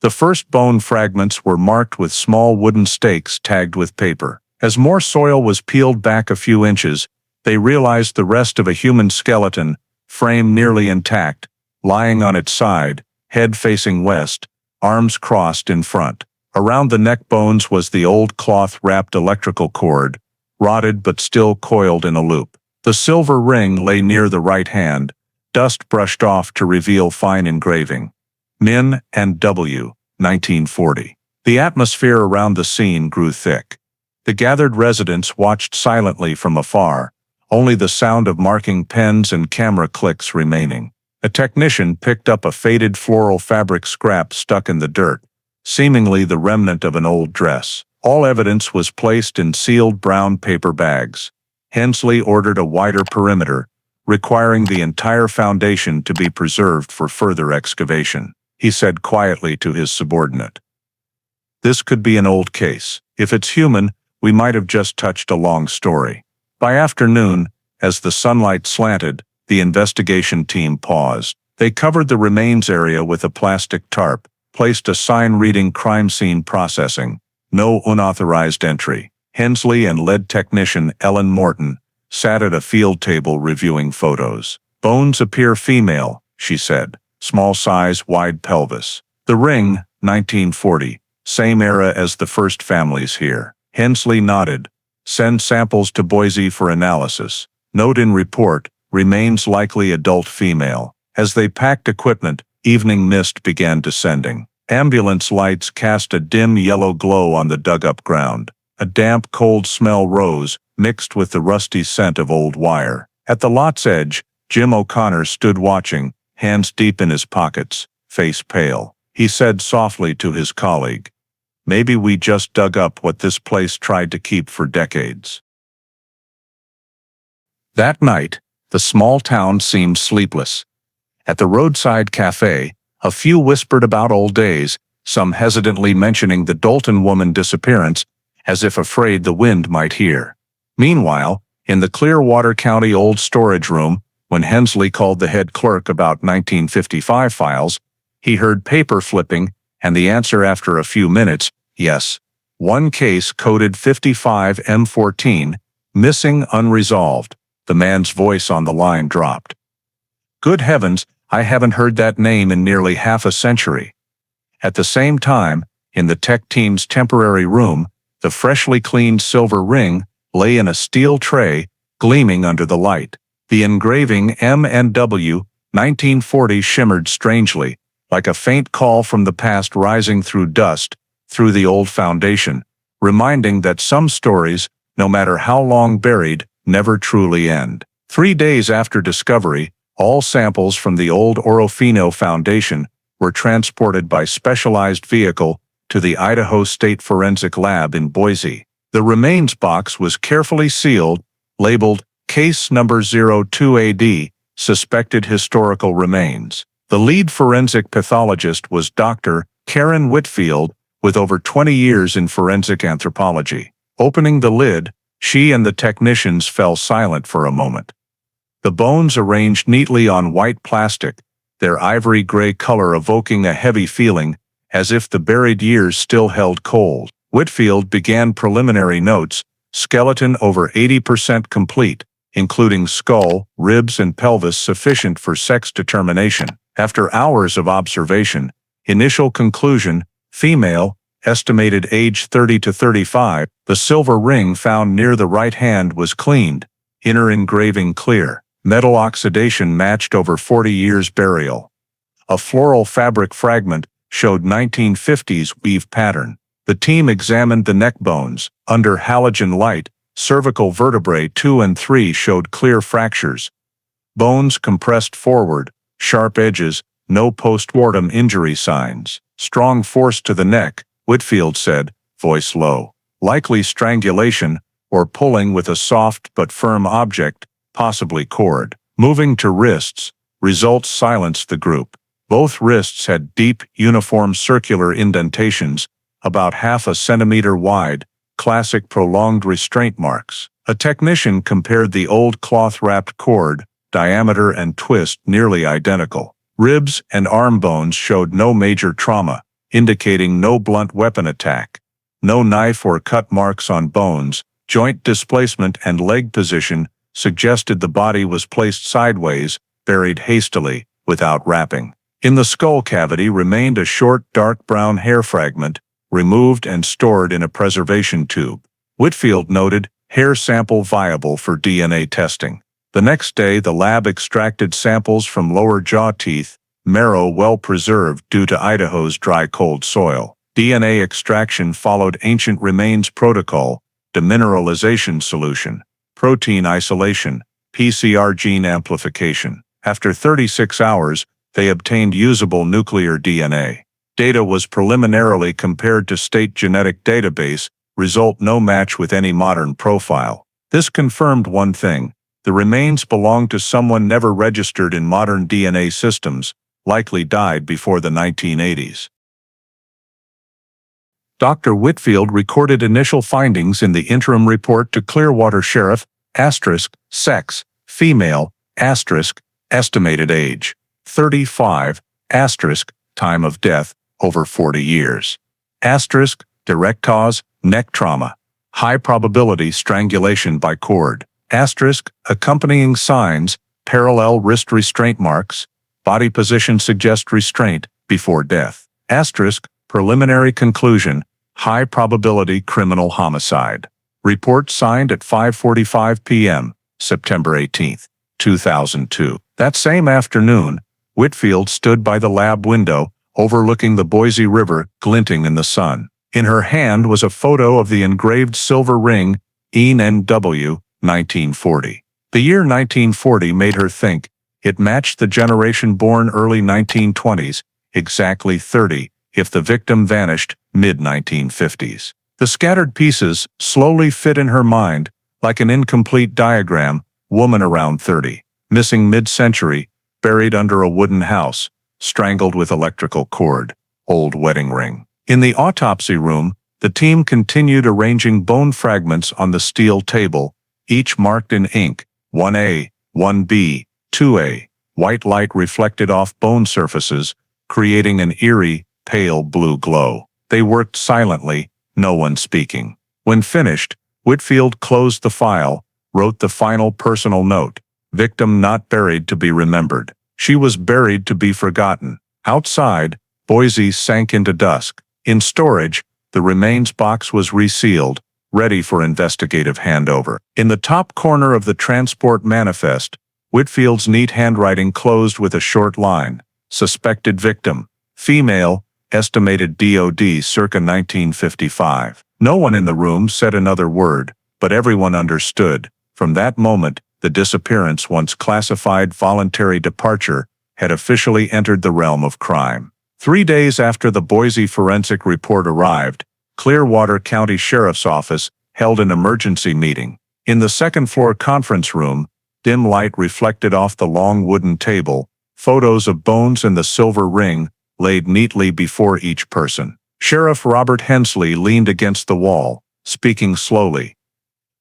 The first bone fragments were marked with small wooden stakes tagged with paper. As more soil was peeled back a few inches, they realized the rest of a human skeleton, frame nearly intact, lying on its side, head facing west, arms crossed in front. Around the neck bones was the old cloth-wrapped electrical cord, rotted but still coiled in a loop. The silver ring lay near the right hand, dust brushed off to reveal fine engraving. Min and W, 1940. The atmosphere around the scene grew thick. The gathered residents watched silently from afar, only the sound of marking pens and camera clicks remaining. A technician picked up a faded floral fabric scrap stuck in the dirt, seemingly the remnant of an old dress. All evidence was placed in sealed brown paper bags. Hensley ordered a wider perimeter, requiring the entire foundation to be preserved for further excavation. He said quietly to his subordinate, "This could be an old case. If it's human, we might have just touched a long story." By afternoon, as the sunlight slanted, the investigation team paused. They covered the remains area with a plastic tarp, placed a sign reading "Crime Scene Processing, No Unauthorized Entry." Hensley and lead technician Ellen Morton sat at a field table reviewing photos. "Bones appear female," she said. "Small size, wide pelvis. The ring, 1940, same era as the first families here." Hensley nodded. "Send samples to Boise for analysis. Note in report, remains likely adult female." As they packed equipment, evening mist began descending. Ambulance lights cast a dim yellow glow on the dug-up ground. A damp, cold smell rose, mixed with the rusty scent of old wire. At the lot's edge, Jim O'Connor stood watching, hands deep in his pockets, face pale. He said softly to his colleague, "Maybe we just dug up what this place tried to keep for decades." That night, the small town seemed sleepless. At the roadside cafe, a few whispered about old days, some hesitantly mentioning the Dalton woman disappearance, as if afraid the wind might hear. Meanwhile, in the Clearwater County old storage room, when Hensley called the head clerk about 1955 files, he heard paper flipping, and the answer after a few minutes, yes. One case coded 55M14, missing unresolved. The man's voice on the line dropped. "Good heavens, I haven't heard that name in nearly half a century." At the same time, in the tech team's temporary room, the freshly cleaned silver ring lay in a steel tray, gleaming under the light. The engraving M and W, 1940 shimmered strangely, like a faint call from the past rising through dust, through the old foundation, reminding that some stories, no matter how long buried, never truly end. 3 days after discovery, all samples from the old Orofino Foundation were transported by specialized vehicle to the Idaho State Forensic Lab in Boise. The remains box was carefully sealed, labeled Case Number 02AD, Suspected Historical Remains. The lead forensic pathologist was Dr. Karen Whitfield, with over 20 years in forensic anthropology. Opening the lid, she and the technicians fell silent for a moment. The bones arranged neatly on white plastic, their ivory gray color evoking a heavy feeling, as if the buried years still held cold. Whitfield began preliminary notes, skeleton over 80% complete, including skull, ribs and pelvis sufficient for sex determination. After hours of observation, initial conclusion, female, estimated age 30 to 35, the silver ring found near the right hand was cleaned, inner engraving clear, metal oxidation matched over 40 years burial. A floral fabric fragment showed 1950s weave pattern. The team examined the neck bones. Under halogen light, cervical vertebrae 2 and 3 showed clear fractures. Bones compressed forward, sharp edges, no post-mortem injury signs. Strong force to the neck, Whitfield said, voice low. Likely strangulation, or pulling with a soft but firm object, possibly cord. Moving to wrists, results silenced the group. Both wrists had deep, uniform circular indentations, about half a centimeter wide, classic prolonged restraint marks. A technician compared the old cloth-wrapped cord, diameter and twist nearly identical. Ribs and arm bones showed no major trauma, indicating no blunt weapon attack. No knife or cut marks on bones. Joint displacement and leg position suggested the body was placed sideways, buried hastily, without wrapping. In the skull cavity remained a short dark brown hair fragment, removed and stored in a preservation tube. Whitfield noted, hair sample viable for DNA testing. The next day the lab extracted samples from lower jaw teeth, marrow well preserved due to Idaho's dry cold soil. DNA extraction followed ancient remains protocol, demineralization solution, protein isolation, PCR gene amplification. After 36 hours, they obtained usable nuclear DNA. Data was preliminarily compared to state genetic database, result no match with any modern profile. This confirmed one thing: the remains belonged to someone never registered in modern DNA systems, likely died before the 1980s. Dr. Whitfield recorded initial findings in the interim report to Clearwater Sheriff, sex, female, estimated age, 35, time of death, over 40 years. Direct cause, neck trauma. High probability strangulation by cord. Accompanying signs, parallel wrist restraint marks. Body position suggests restraint, before death. Preliminary conclusion, high probability criminal homicide. Report signed at 5:45 p.m., September 18, 2002. That same afternoon, Whitfield stood by the lab window, overlooking the Boise River, glinting in the sun. In her hand was a photo of the engraved silver ring, ENW, 1940. The year 1940 made her think. It matched the generation born early 1920s, exactly 30, if the victim vanished, mid-1950s. The scattered pieces slowly fit in her mind, like an incomplete diagram, woman around 30, missing mid-century, buried under a wooden house, strangled with electrical cord, old wedding ring. In the autopsy room, the team continued arranging bone fragments on the steel table, each marked in ink, 1A, 1B, 2A. White light reflected off bone surfaces, creating an eerie, pale blue glow. They worked silently, no one speaking. When finished, Whitfield closed the file, wrote the final personal note. Victim not buried to be remembered. She was buried to be forgotten. Outside, Boise sank into dusk. In storage, the remains box was resealed, ready for investigative handover. In the top corner of the transport manifest, Whitfield's neat handwriting closed with a short line. Suspected victim, female, estimated DOD circa 1955. No one in the room said another word, but everyone understood. From that moment, the disappearance, once classified voluntary departure, had officially entered the realm of crime. 3 days after the Boise forensic report arrived, Clearwater County Sheriff's Office held an emergency meeting. In the second-floor conference room, dim light reflected off the long wooden table, photos of bones and the silver ring laid neatly before each person. Sheriff Robert Hensley leaned against the wall, speaking slowly.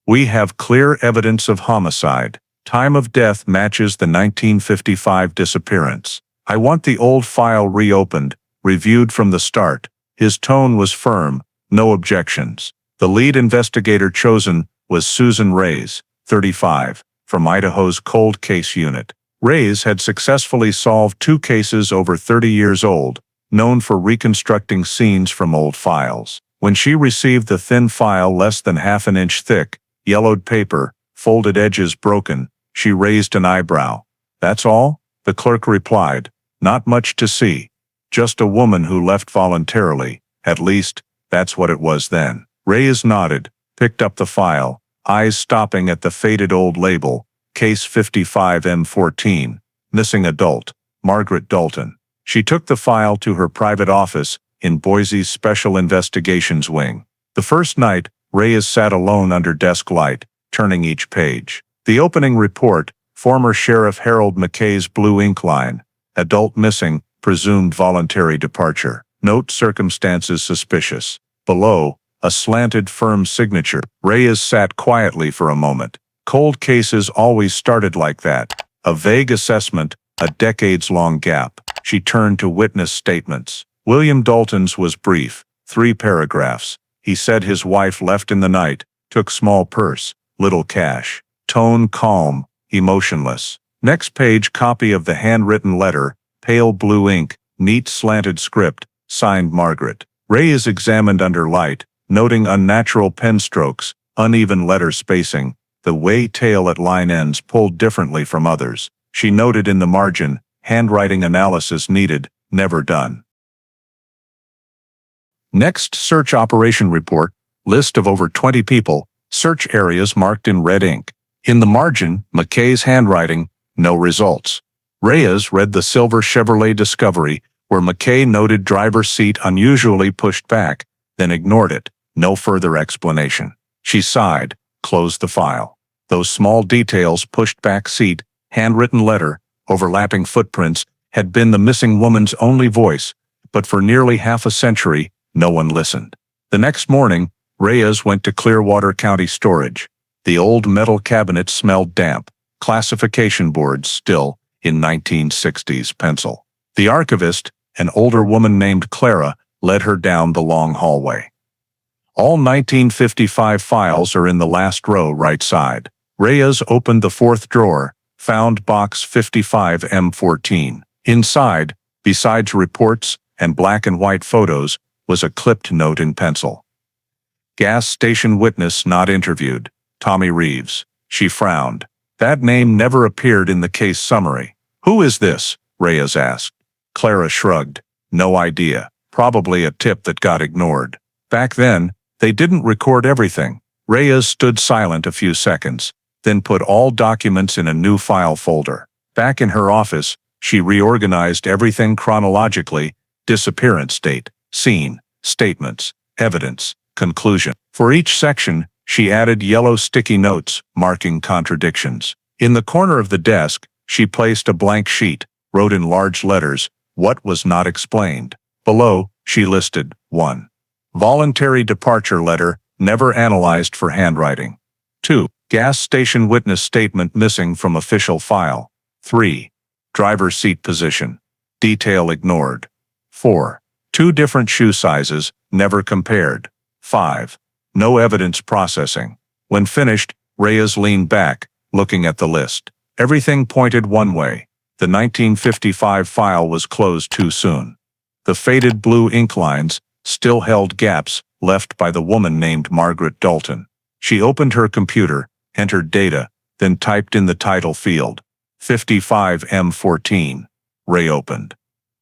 "We have clear evidence of homicide. Time of death matches the 1955 disappearance. I want the old file reopened, reviewed from the start." His tone was firm, no objections. The lead investigator chosen was Susan Reyes, 35, from Idaho's Cold Case Unit. Reyes had successfully solved 2 cases over 30 years old, known for reconstructing scenes from old files. When she received the thin file less than half an inch thick, yellowed paper, folded edges broken, she raised an eyebrow. "That's all?" the clerk replied. "Not much to see. Just a woman who left voluntarily. At least, that's what it was then." Reyes nodded, picked up the file, eyes stopping at the faded old label, Case 55M14, Missing Adult, Margaret Dalton. She took the file to her private office in Boise's Special Investigations Wing. The first night, Reyes sat alone under desk light, turning each page. The opening report, former Sheriff Harold McKay's blue ink line, adult missing, presumed voluntary departure. Note circumstances suspicious. Below, a slanted firm signature. Reyes sat quietly for a moment. Cold cases always started like that. A vague assessment, a decades-long gap. She turned to witness statements. William Dalton's was brief, 3 paragraphs. He said his wife left in the night, took small purse, little cash. Tone calm, emotionless. Next page, copy of the handwritten letter, pale blue ink, neat slanted script, signed Margaret. Reyes examined under light, noting unnatural pen strokes, uneven letter spacing, the way tail at line ends pulled differently from others. She noted in the margin, handwriting analysis needed, never done. Next, search operation report, list of over 20 people, search areas marked in red ink. In the margin, McKay's handwriting, no results. Reyes read the silver Chevrolet Discovery, where McKay noted driver's seat unusually pushed back, then ignored it. No further explanation. She sighed, closed the file. Those small details, pushed back seat, handwritten letter, overlapping footprints, had been the missing woman's only voice, but for nearly half a century, no one listened. The next morning, Reyes went to Clearwater County Storage. The old metal cabinet smelled damp, classification boards still in 1960s pencil. The archivist, an older woman named Clara, led her down the long hallway. All 1955 files are in the last row right side. Reyes opened the 4th drawer, found box 55M14. Inside, besides reports and black and white photos, was a clipped note in pencil. Gas station witness not interviewed, Tommy Reeves. She frowned. That name never appeared in the case summary. Who is this? Reyes asked. Clara shrugged. No idea. Probably a tip that got ignored. Back then, they didn't record everything. Reyes stood silent a few seconds, then put all documents in a new file folder. Back in her office, she reorganized everything chronologically: disappearance date, scene, statements, evidence, conclusion. For each section, she added yellow sticky notes, marking contradictions. In the corner of the desk, she placed a blank sheet, wrote in large letters, "What was not explained." Below, she listed 1. Voluntary departure letter, never analyzed for handwriting. 2. Gas station witness statement missing from official file. 3. Driver's seat position. Detail ignored. 4. 2 different shoe sizes, never compared. 5. No evidence processing. When finished, Reyes leaned back, looking at the list. Everything pointed one way. The 1955 file was closed too soon. The faded blue ink lines still held gaps left by the woman named Margaret Dalton. She opened her computer, entered data, then typed in the title field. 55M14. Ray opened.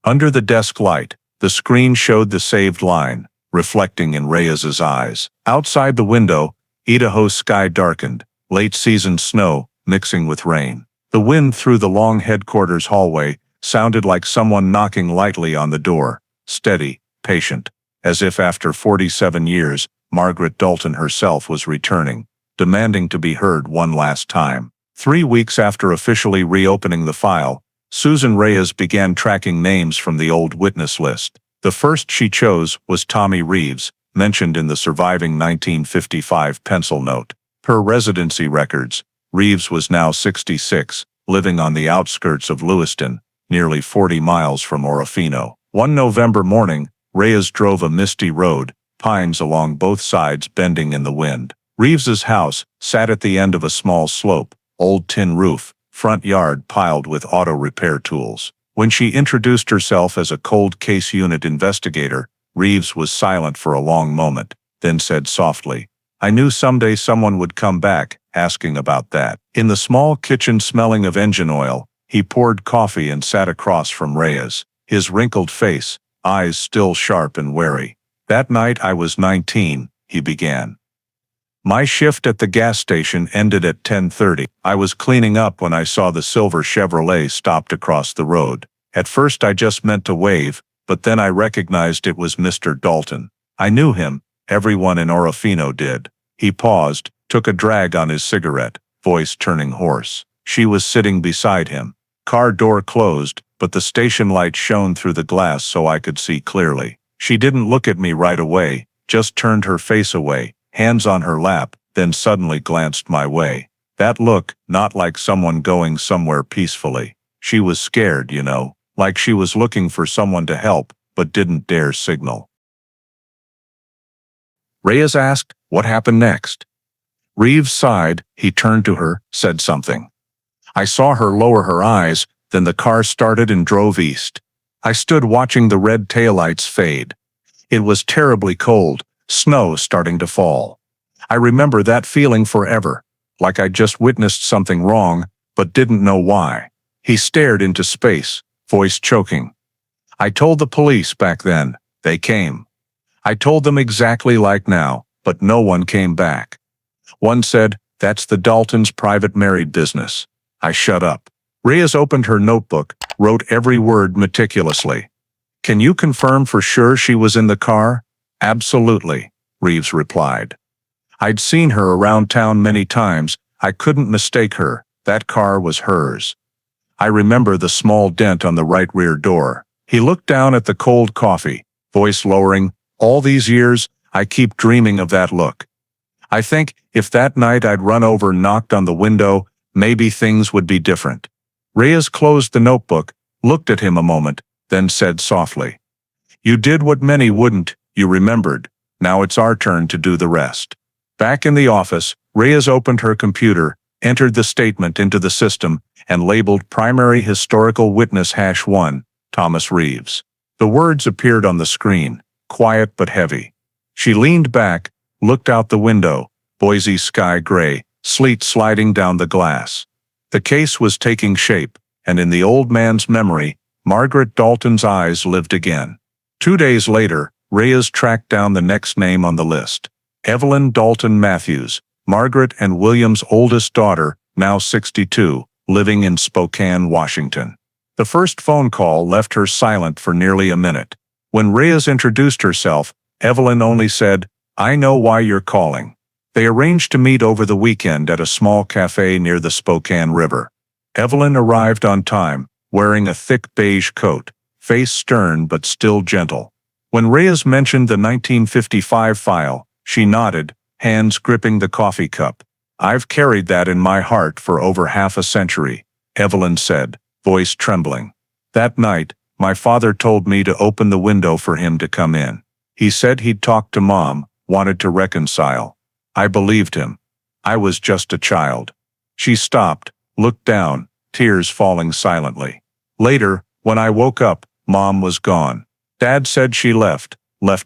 Under the desk light, the screen showed the saved line, reflecting in Reyes's eyes. Outside the window, Idaho's sky darkened, late-season snow mixing with rain. The wind through the long headquarters hallway sounded like someone knocking lightly on the door, steady, patient, as if after 47 years, Margaret Dalton herself was returning, demanding to be heard one last time. 3 weeks after officially reopening the file, Susan Reyes began tracking names from the old witness list. The first she chose was Tommy Reeves, mentioned in the surviving 1955 pencil note. Per residency records, Reeves was now 66, living on the outskirts of Lewiston, nearly 40 miles from Orofino. One November morning, Reyes drove a misty road, pines along both sides bending in the wind. Reeves's house sat at the end of a small slope, old tin roof, front yard piled with auto repair tools. When she introduced herself as a cold case unit investigator, Reeves was silent for a long moment, then said softly, "I knew someday someone would come back, asking about that." In the small kitchen smelling of engine oil, he poured coffee and sat across from Reyes, his wrinkled face, eyes still sharp and wary. "That night I was 19, he began. "My shift at the gas station ended at 10:30. I was cleaning up when I saw the silver Chevrolet stopped across the road. At first I just meant to wave, but then I recognized it was Mr. Dalton. I knew him, everyone in Orofino did." He paused, took a drag on his cigarette, voice turning hoarse. She was sitting beside him. Car door closed, but the station light shone through the glass so I could see clearly. She didn't look at me right away, just turned her face away, hands on her lap, then suddenly glanced my way. That look, not like someone going somewhere peacefully. She was scared, like she was looking for someone to help, but didn't dare signal. Reyes asked, "What happened next?" Reeves sighed. He turned to her, said something. I saw her lower her eyes, then the car started and drove east. I stood watching the red taillights fade. It was terribly cold, snow starting to fall. I remember that feeling forever, like I just witnessed something wrong, but didn't know why. He stared into space, voice choking. I told the police back then. They came. I told them exactly like now, but no one came back. One said, "That's the Daltons' private married business." I shut up. Reyes opened her notebook, wrote every word meticulously. "Can you confirm for sure she was in the car?" "Absolutely," Reeves replied. "I'd seen her around town many times. I couldn't mistake her. That car was hers." I remember the small dent on the right rear door. He looked down at the cold coffee, voice lowering. "All these years, I keep dreaming of that look. I think, if that night I'd run over and knocked on the window, maybe things would be different." Reyes closed the notebook, looked at him a moment, then said softly, "You did what many wouldn't, you remembered. Now it's our turn to do the rest." Back in the office, Reyes opened her computer, entered the statement into the system, and labeled Primary Historical Witness #1, Thomas Reeves. The words appeared on the screen, quiet but heavy. She leaned back, looked out the window, Boise sky gray, sleet sliding down the glass. The case was taking shape, and in the old man's memory, Margaret Dalton's eyes lived again. 2 days later, Reyes tracked down the next name on the list. Evelyn Dalton Matthews, Margaret and William's oldest daughter, now 62, living in Spokane, Washington. The first phone call left her silent for nearly a minute. When Reyes introduced herself, Evelyn only said, "I know why you're calling." They arranged to meet over the weekend at a small cafe near the Spokane River. Evelyn arrived on time, wearing a thick beige coat, face stern but still gentle. When Reyes mentioned the 1955 file, she nodded, hands gripping the coffee cup. "I've carried that in my heart for over half a century," Evelyn said, voice trembling. "That night, my father told me to open the window for him to come in. He said he'd talked to Mom, wanted to reconcile. I believed him. I was just a child." She stopped, looked down, tears falling silently. "Later, when I woke up, Mom was gone. Dad said she left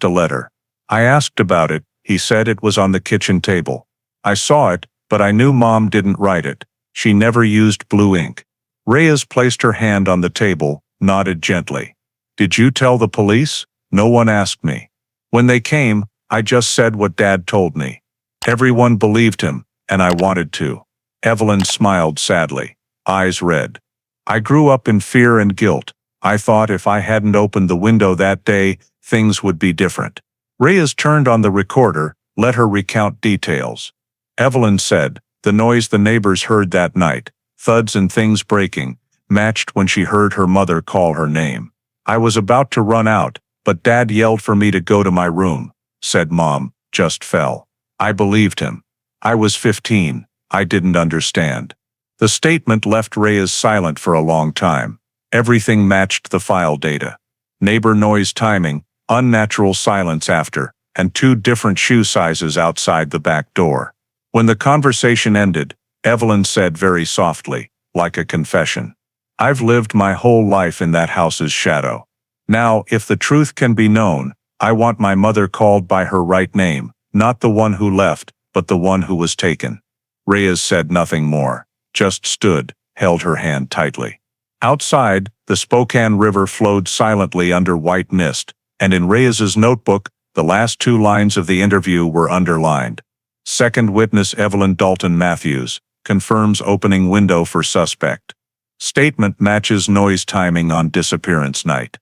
a letter. I asked about it. He said it was on the kitchen table. I saw it, but I knew Mom didn't write it. She never used blue ink." Reyes placed her hand on the table, nodded gently. "Did you tell the police?" "No one asked me. When they came, I just said what Dad told me. Everyone believed him, and I wanted to." Evelyn smiled sadly, eyes red. "I grew up in fear and guilt. I thought if I hadn't opened the window that day, things would be different." Reyes turned on the recorder, let her recount details. Evelyn said, "The noise the neighbors heard that night, thuds and things breaking, matched when she heard her mother call her name. I was about to run out, but Dad yelled for me to go to my room. Said Mom, just fell. I believed him. I was 15. I didn't understand." The statement left Reyes silent for a long time. Everything matched the file data. Neighbor noise timing, unnatural silence after, and 2 different shoe sizes outside the back door. When the conversation ended, Evelyn said very softly, like a confession, "I've lived my whole life in that house's shadow. Now, if the truth can be known, I want my mother called by her right name, not the one who left, but the one who was taken." Reyes said nothing more, just stood, held her hand tightly. Outside, the Spokane River flowed silently under white mist, and in Reyes's notebook, the last 2 lines of the interview were underlined. Second witness Evelyn Dalton Matthews, confirms opening window for suspect. Statement matches noise timing on disappearance night.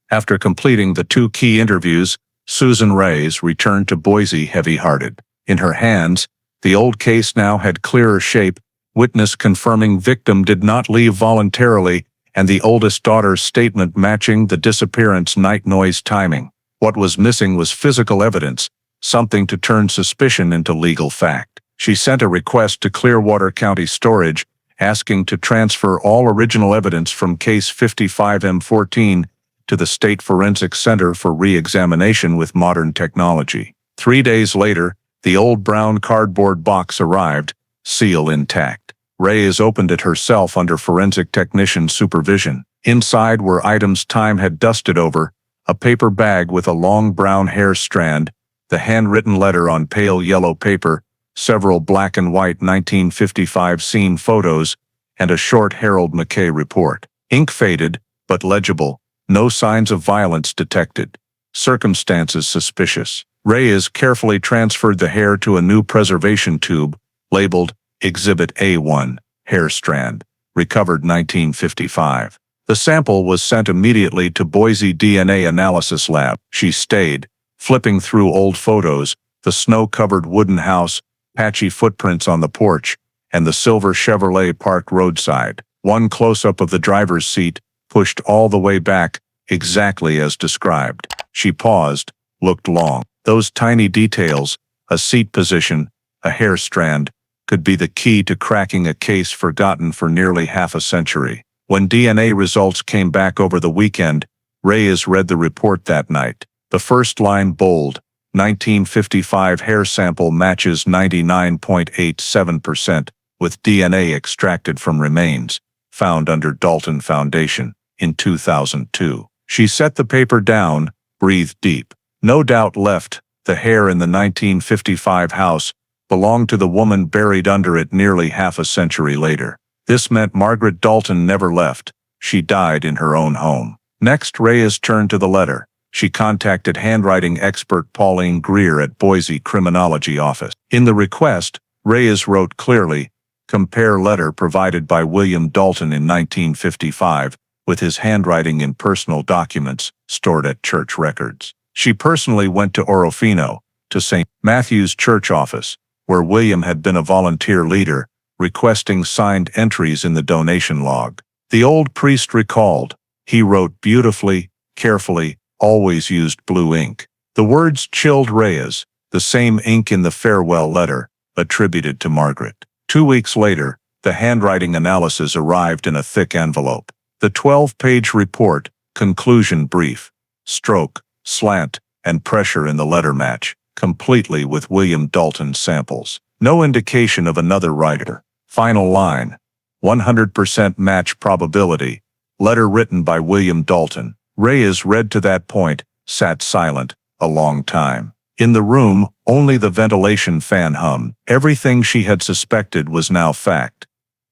After completing the 2 key interviews, Susan Reyes returned to Boise heavy-hearted. In her hands, the old case now had clearer shape, witness confirming victim did not leave voluntarily, and the oldest daughter's statement matching the disappearance night noise timing. What was missing was physical evidence, something to turn suspicion into legal fact. She sent a request to Clearwater County Storage, asking to transfer all original evidence from Case 55M14 to the State Forensic Center for re-examination with modern technology. 3 days later, the old brown cardboard box arrived, seal intact. Reyes opened it herself under forensic technician supervision. Inside were items time had dusted over, a paper bag with a long brown hair strand, the handwritten letter on pale yellow paper, several black and white 1955 scene photos, and a short Harold McKay report. Ink faded, but legible. No signs of violence detected. Circumstances suspicious. Reyes carefully transferred the hair to a new preservation tube, labeled Exhibit A1, hair strand, recovered 1955. The sample was sent immediately to Boise DNA analysis lab. She stayed, flipping through old photos, the snow-covered wooden house, patchy footprints on the porch, and the silver Chevrolet parked roadside. One close-up of the driver's seat, pushed all the way back, exactly as described. She paused, looked long. Those tiny details, a seat position, a hair strand, could be the key to cracking a case forgotten for nearly half a century. When DNA results came back over the weekend, Reyes read the report that night. The first line bold, 1955 hair sample matches 99.87% with DNA extracted from remains, found under Dalton Foundation, in 2002. She set the paper down, breathed deep. No doubt left, the hair in the 1955 house belonged to the woman buried under it nearly half a century later. This meant Margaret Dalton never left. She died in her own home. Next, Reyes turned to the letter. She contacted handwriting expert Pauline Greer at Boise Criminology Office. In the request, Reyes wrote clearly, compare letter provided by William Dalton in 1955 with his handwriting in personal documents stored at church records. She personally went to Orofino, to St. Matthew's church office, where William had been a volunteer leader, requesting signed entries in the donation log. The old priest recalled, he wrote beautifully, carefully, always used blue ink. The words chilled Reyes, the same ink in the farewell letter, attributed to Margaret. 2 weeks later, the handwriting analysis arrived in a thick envelope. The 12-page report, conclusion brief, stroke, slant, and pressure in the letter match, completely with William Dalton's samples. No indication of another writer. Final line, 100% match probability, letter written by William Dalton. Reyes read to that point, sat silent, a long time. In the room, only the ventilation fan hummed. Everything she had suspected was now fact.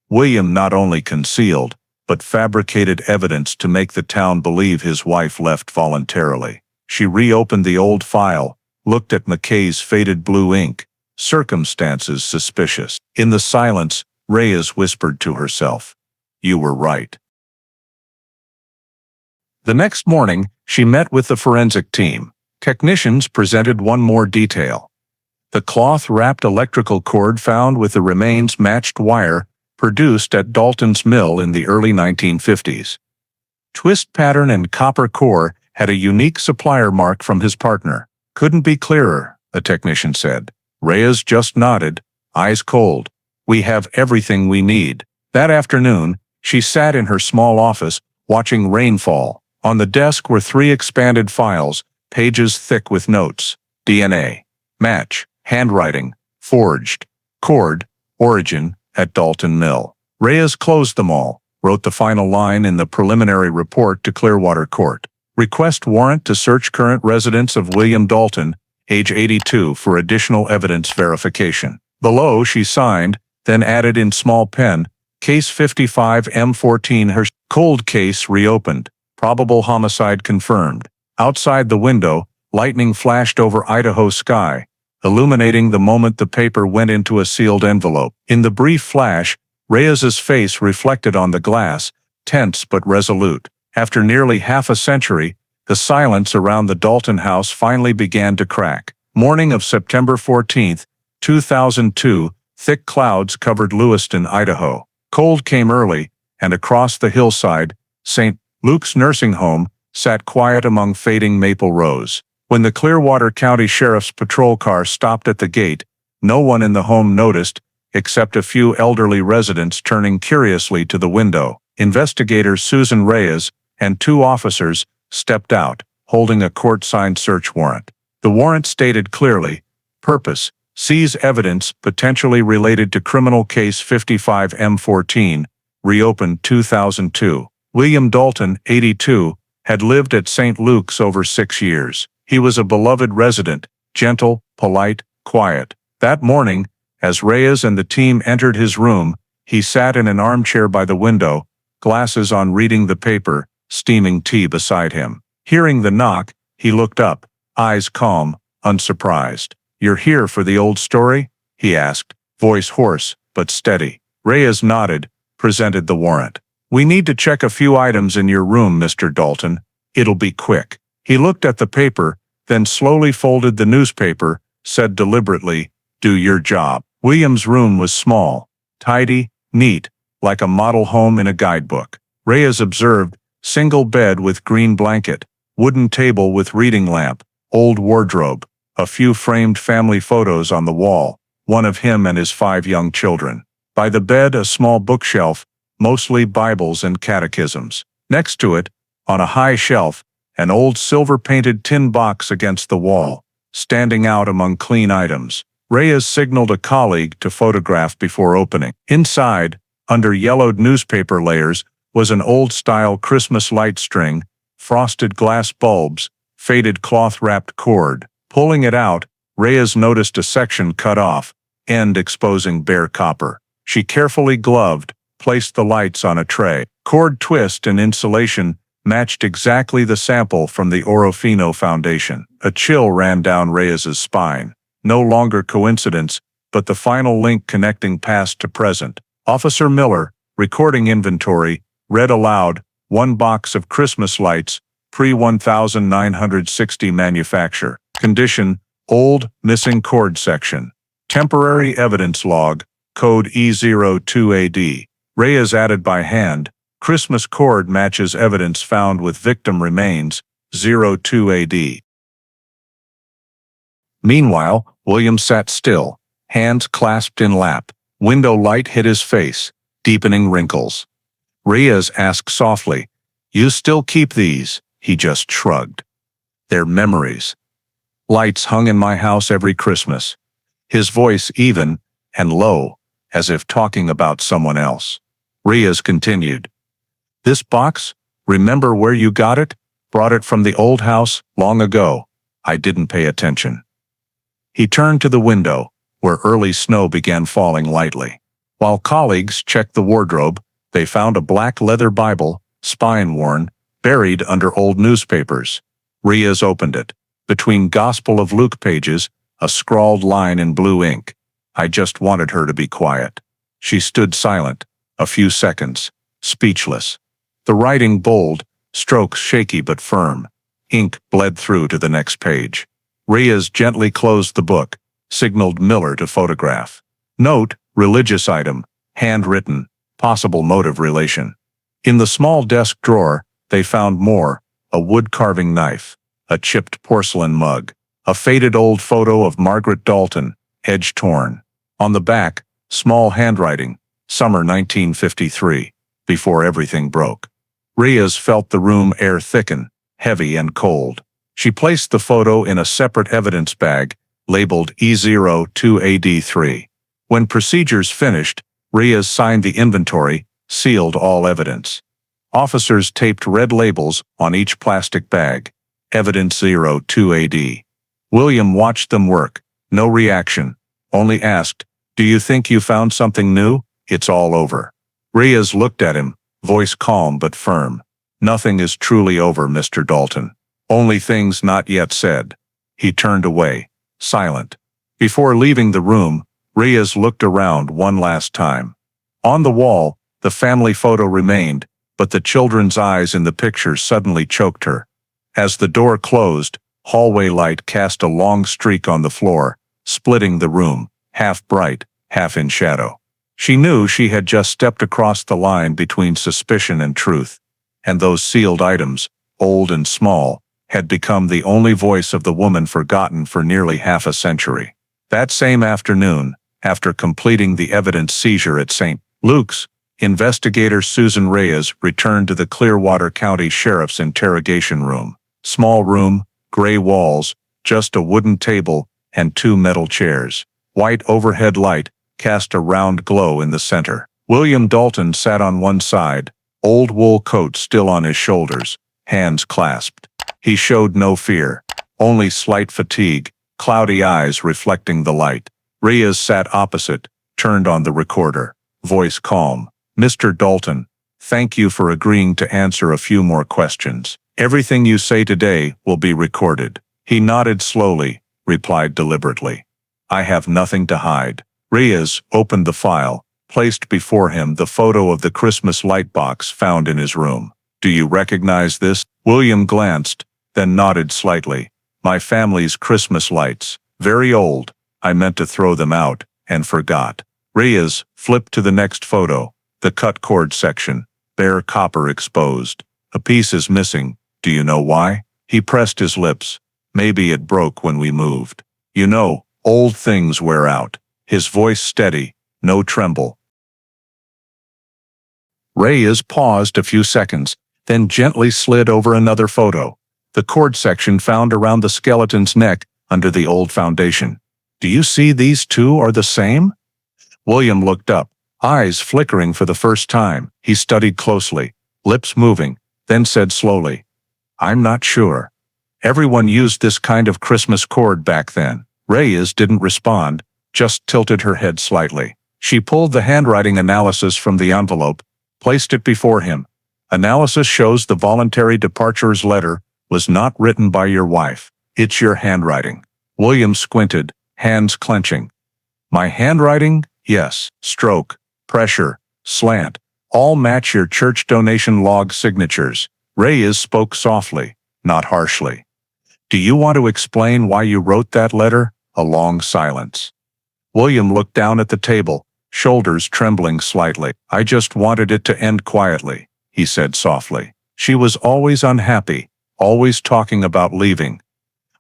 William not only concealed, but fabricated evidence to make the town believe his wife left voluntarily. She reopened the old file, looked at McKay's faded blue ink. Circumstances suspicious. In the silence, Reyes whispered to herself, "You were right." The next morning, she met with the forensic team. Technicians presented one more detail. The cloth-wrapped electrical cord found with the remains matched wire produced at Dalton's mill in the early 1950s. Twist pattern and copper core had a unique supplier mark from his partner. Couldn't be clearer, the technician said. Reyes just nodded, eyes cold. We have everything we need. That afternoon, she sat in her small office, watching rainfall. On the desk were 3 expanded files, pages thick with notes. DNA, match, handwriting, forged, cord, origin, at Dalton Mill. Reyes closed them all, wrote the final line in the preliminary report to Clearwater Court. Request warrant to search current residence of William Dalton, age 82, for additional evidence verification. Below, she signed, then added in small pen, Case 55M14 her cold case reopened. Probable homicide confirmed. Outside the window, lightning flashed over Idaho sky, illuminating the moment the paper went into a sealed envelope. In the brief flash, Reyes's face reflected on the glass, tense but resolute. After nearly half a century, the silence around the Dalton house finally began to crack. Morning of September 14, 2002, Thick clouds covered Lewiston, Idaho. Cold came early, and across the hillside, St. Luke's nursing home sat quiet among fading maple rows. When the Clearwater County Sheriff's patrol car stopped at the gate, no one in the home noticed, except a few elderly residents turning curiously to the window. Investigator Susan Reyes and two officers stepped out, holding a court-signed search warrant. The warrant stated clearly, "Purpose: seize evidence potentially related to criminal case 55M14, reopened 2002. William Dalton, 82, had lived at St. Luke's over 6 years. He was a beloved resident, gentle, polite, quiet. That morning, as Reyes and the team entered his room, he sat in an armchair by the window, glasses on, reading the paper, steaming tea beside him. Hearing the knock, he looked up, eyes calm, unsurprised. "You're here for the old story?" he asked, voice hoarse but steady. Reyes nodded, presented the warrant. "We need to check a few items in your room, Mr. Dalton. It'll be quick." He looked at the paper, then slowly folded the newspaper, said deliberately, "Do your job." William's room was small, tidy, neat, like a model home in a guidebook. Reyes observed: single bed with green blanket, wooden table with reading lamp, old wardrobe, a few framed family photos on the wall, one of him and his 5 young children. By the bed, a small bookshelf, mostly Bibles and catechisms. Next to it, on a high shelf, an old silver-painted tin box against the wall, standing out among clean items. Reyes signaled a colleague to photograph before opening. Inside, under yellowed newspaper layers, was an old-style Christmas light string, frosted glass bulbs, faded cloth-wrapped cord. Pulling it out, Reyes noticed a section cut off, end exposing bare copper. She carefully gloved, placed the lights on a tray. Cord twist and insulation matched exactly the sample from the Orofino Foundation. A chill ran down Reyes's spine. No longer coincidence, but the final link connecting past to present. Officer Miller, recording inventory, read aloud, "1 box of Christmas lights, pre-1960 manufacture. Condition: old, missing cord section. Temporary evidence log, code E02AD. Reyes added by hand, Christmas cord matches evidence found with victim remains, 02AD. Meanwhile, William sat still, hands clasped in lap. Window light hit his face, deepening wrinkles. Reyes asked softly, "You still keep these?" He just shrugged. "They're memories. Lights hung in my house every Christmas." His voice even and low, as if talking about someone else. Reyes continued, "This box, remember where you got it? Brought it from the old house, long ago. I didn't pay attention." He turned to the window, where early snow began falling lightly. While colleagues checked the wardrobe, they found a black leather Bible, spine-worn, buried under old newspapers. Reyes opened it. Between Gospel of Luke pages, a scrawled line in blue ink. I just wanted her to be quiet. She stood silent, a few seconds, speechless. The writing bold, strokes shaky but firm. Ink bled through to the next page. Reyes gently closed the book, signaled Miller to photograph. Note: religious item, handwritten, possible motive relation. In the small desk drawer, they found more: a wood-carving knife, a chipped porcelain mug, a faded old photo of Margaret Dalton, edge torn. On the back, small handwriting, summer 1953, before everything broke. Reyes felt the room air thicken, heavy and cold. She placed the photo in a separate evidence bag, labeled E02AD3. When procedures finished, Reyes signed the inventory, sealed all evidence. Officers taped red labels on each plastic bag. Evidence 02AD. William watched them work. No reaction. Only asked, "Do you think you found something new? It's all over." Reyes looked at him, voice calm but firm. "Nothing is truly over, Mr. Dalton. Only things not yet said." He turned away, silent. Before leaving the room, Reyes looked around one last time. On the wall, the family photo remained, but the children's eyes in the picture suddenly choked her. As the door closed, hallway light cast a long streak on the floor, splitting the room, half bright, half in shadow. She knew she had just stepped across the line between suspicion and truth, and those sealed items, old and small, had become the only voice of the woman forgotten for nearly half a century. That same afternoon, after completing the evidence seizure at St. Luke's, investigator Susan Reyes returned to the Clearwater County Sheriff's interrogation room. Small room, gray walls, just a wooden table, and 2 metal chairs. White overhead light cast a round glow in the center. William Dalton sat on one side, old wool coat still on his shoulders, hands clasped. He showed no fear, only slight fatigue, cloudy eyes reflecting the light. Reyes sat opposite, turned on the recorder, voice calm. "Mr. Dalton, thank you for agreeing to answer a few more questions. Everything you say today will be recorded." He nodded slowly, replied deliberately. "I have nothing to hide." Reyes opened the file, placed before him the photo of the Christmas light box found in his room. "Do you recognize this?" William glanced, then nodded slightly. "My family's Christmas lights. Very old. I meant to throw them out, and forgot." Reyes flipped to the next photo, the cut cord section, bare copper exposed. "A piece is missing. Do you know why?" He pressed his lips. "Maybe it broke when we moved. You know, old things wear out." His voice steady, no tremble. Reyes paused a few seconds, then gently slid over another photo, the cord section found around the skeleton's neck under the old foundation. "Do you see these two are the same?" William looked up, eyes flickering for the first time. He studied closely, lips moving, then said slowly, "I'm not sure. Everyone used this kind of Christmas cord back then." Reyes didn't respond, just tilted her head slightly. She pulled the handwriting analysis from the envelope, placed it before him. "Analysis shows the voluntary departure's letter was not written by your wife. It's your handwriting." William squinted, hands clenching. "My handwriting? Yes. Stroke, pressure, slant, all match your church donation log signatures." Reyes spoke softly, not harshly. "Do you want to explain why you wrote that letter?" A long silence. William looked down at the table, shoulders trembling slightly. "I just wanted it to end quietly," he said softly. "She was always unhappy, always talking about leaving.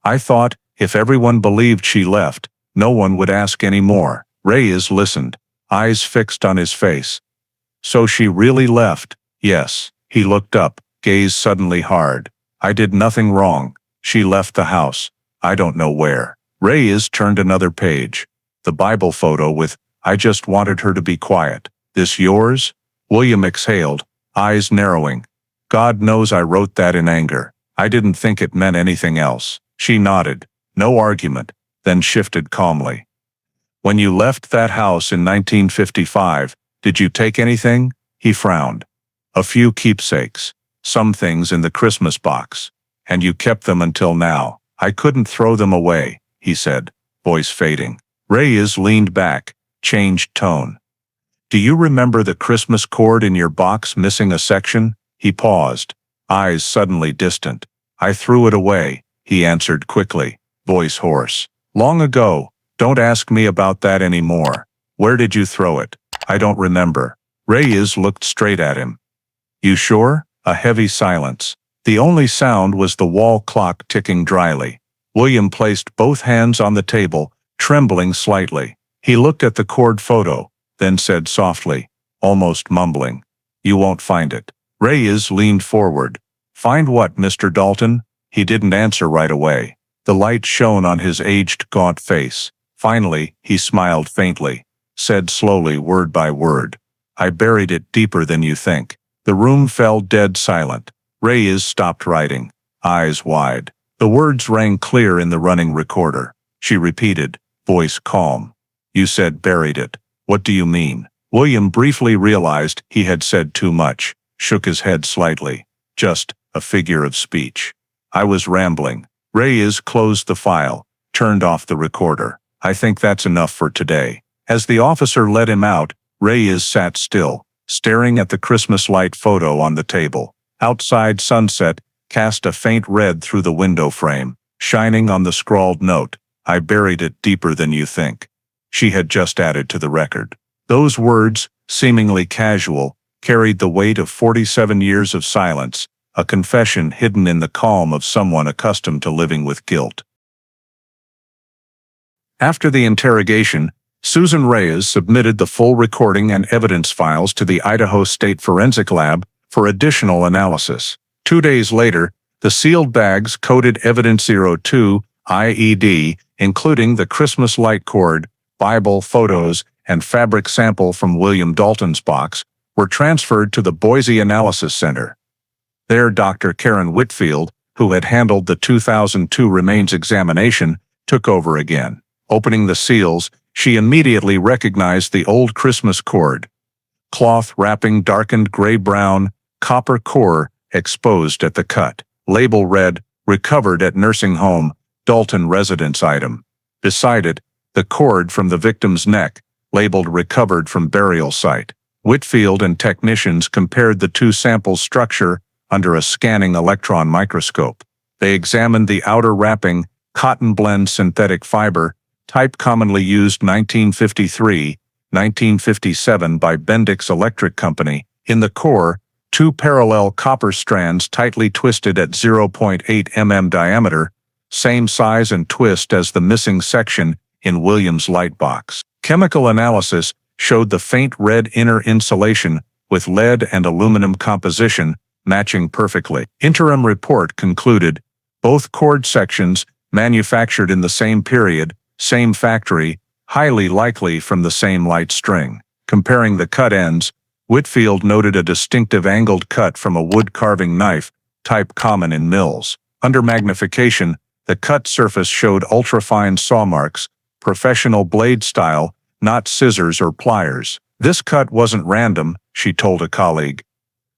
I thought, if everyone believed she left, no one would ask any more." Reyes listened, eyes fixed on his face. "So she really left?" "Yes." He looked up, gaze suddenly hard. "I did nothing wrong. She left the house. I don't know where." Reyes turned another page. The Bible photo with, "I just wanted her to be quiet." "This yours?" William exhaled, eyes narrowing. "God knows I wrote that in anger. I didn't think it meant anything else." She nodded, no argument, then shifted calmly. "When you left that house in 1955, did you take anything?" He frowned. "A few keepsakes, some things in the Christmas box. And you kept them until now." "I couldn't throw them away," he said, voice fading. Reyes leaned back, changed tone. "Do you remember the Christmas cord in your box missing a section?" He paused, eyes suddenly distant. "I threw it away," he answered quickly, voice hoarse. "Long ago. Don't ask me about that anymore." "Where did you throw it?" "I don't remember." Reyes looked straight at him. "You sure?" A heavy silence. The only sound was the wall clock ticking dryly. William placed both hands on the table, trembling slightly. He looked at the cord photo, then said softly, almost mumbling, "You won't find it." Reyes leaned forward. "Find what, Mr. Dalton?" He didn't answer right away. The light shone on his aged, gaunt face. Finally, he smiled faintly, said slowly word by word, "I buried it deeper than you think." The room fell dead silent. Reyes stopped writing, eyes wide. The words rang clear in the running recorder. She repeated, voice calm. "You said buried it. What do you mean?" William briefly realized he had said too much, shook his head slightly. "Just a figure of speech. I was rambling." Reyes closed the file, turned off the recorder. "I think that's enough for today." As the officer led him out, Reyes sat still, staring at the Christmas light photo on the table. Outside sunset cast a faint red through the window frame, shining on the scrawled note, "I buried it deeper than you think." she had just added to the record. Those words, seemingly casual, carried the weight of 47 years of silence, a confession hidden in the calm of someone accustomed to living with guilt. After the interrogation, Susan Reyes submitted the full recording and evidence files to the Idaho State Forensic Lab for additional analysis. 2 days later, the sealed bags coded Evidence 02 IED, including the Christmas light cord, Bible photos, and fabric sample from William Dalton's box, were transferred to the Boise Analysis Center. There, Dr. Karen Whitfield, who had handled the 2002 remains examination, took over again. Opening the seals, she immediately recognized the old Christmas cord. Cloth wrapping darkened gray-brown, copper core exposed at the cut. Label read, "Recovered at nursing home, Dalton residence item." Beside it, the cord from the victim's neck, labeled "Recovered from burial site." Whitfield and technicians compared the two samples' structure under a scanning electron microscope. They examined the outer wrapping, cotton blend synthetic fiber, type commonly used 1953-1957 by Bendix Electric Company. In the core, two parallel copper strands tightly twisted at 0.8 mm diameter, same size and twist as the missing section in Williams' light box. Chemical analysis showed the faint red inner insulation with lead and aluminum composition matching perfectly. Interim report concluded, both cord sections manufactured in the same period, same factory, highly likely from the same light string. Comparing the cut ends, Whitfield noted a distinctive angled cut from a wood carving knife, type common in mills. Under magnification, the cut surface showed ultrafine saw marks, professional blade style, not scissors or pliers. This cut wasn't random, she told a colleague.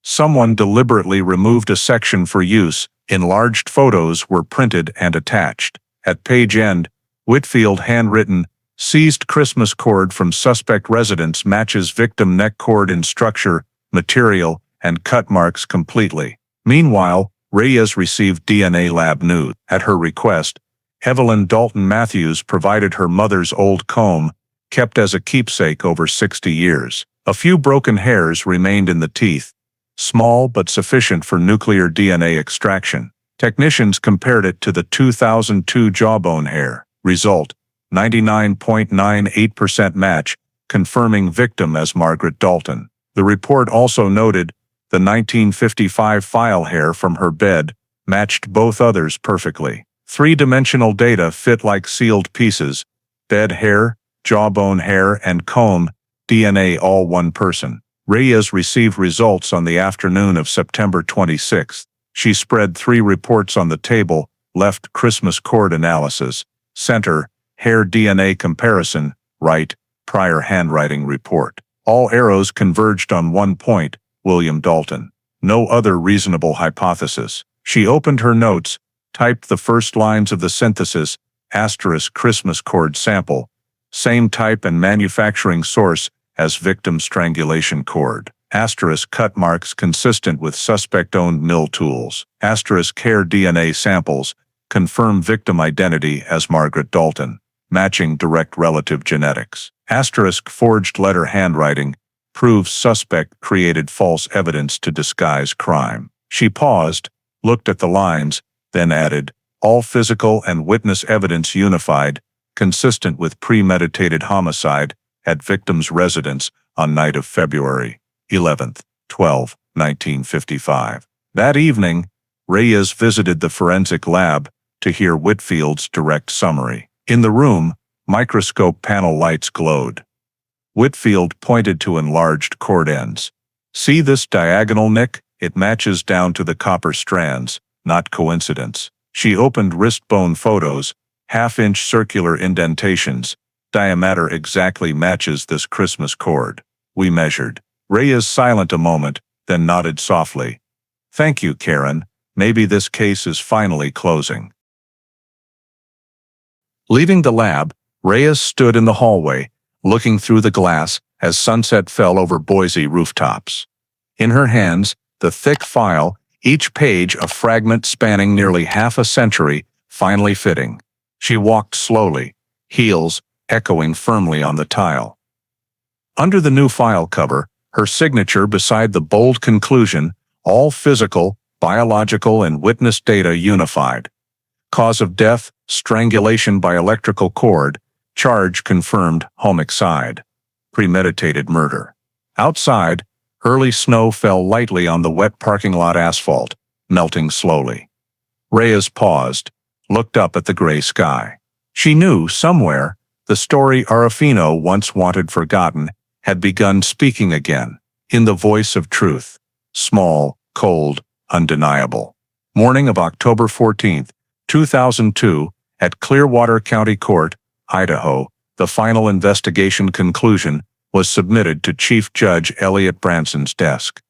Someone deliberately removed a section for use. Enlarged photos were printed and attached. At page end, Whitfield handwritten, "Seized Christmas cord from suspect residence matches victim neck cord in structure, material, and cut marks completely." Meanwhile, Reyes received DNA lab news. At her request, Evelyn Dalton Matthews provided her mother's old comb, kept as a keepsake over 60 years. A few broken hairs remained in the teeth, small but sufficient for nuclear DNA extraction. Technicians compared it to the 2002 jawbone hair. Result, 99.98% match, confirming victim as Margaret Dalton. The report also noted the 1955 file hair from her bed matched both others perfectly. Three-dimensional data fit like sealed pieces: bed hair, jawbone hair, and comb, DNA all one person. Reyes received results on the afternoon of September 26. She spread 3 reports on the table: left, Christmas cord analysis; center, hair DNA comparison; right, prior handwriting report. All arrows converged on one point: William Dalton. No other reasonable hypothesis. She opened her notes, typed the first lines of the synthesis, * Christmas cord sample, same type and manufacturing source as victim strangulation cord, * cut marks consistent with suspect-owned mill tools, * hair DNA samples, confirm victim identity as Margaret Dalton, matching direct relative genetics, * forged letter handwriting, proves suspect created false evidence to disguise crime. She paused, looked at the lines, then added, all physical and witness evidence unified, consistent with premeditated homicide at victim's residence on night of February 11, 12, 1955. That evening, Reyes visited the forensic lab to hear Whitfield's direct summary. In the room, microscope panel lights glowed. Whitfield pointed to enlarged cord ends. See this diagonal nick? It matches down to the copper strands, not coincidence. She opened wrist bone photos, half-inch circular indentations. Diameter exactly matches this Christmas cord. We measured. Reyes silent a moment, then nodded softly. Thank you, Karen. Maybe this case is finally closing. Leaving the lab, Reyes stood in the hallway, looking through the glass as sunset fell over Boise rooftops. In her hands, the thick file, each page a fragment spanning nearly half a century, finally fitting. She walked slowly, heels echoing firmly on the tile. Under the new file cover, her signature beside the bold conclusion, all physical, biological and witness data unified. Cause of death, strangulation by electrical cord. Charge confirmed, homicide. Premeditated murder. Outside, early snow fell lightly on the wet parking lot asphalt, melting slowly. Reyes paused, looked up at the gray sky. She knew, somewhere, the story Orofino once wanted forgotten had begun speaking again, in the voice of truth. Small, cold, undeniable. Morning of October 14, 2002, at Clearwater County Court, Idaho, the final investigation conclusion was submitted to Chief Judge Elliot Branson's desk.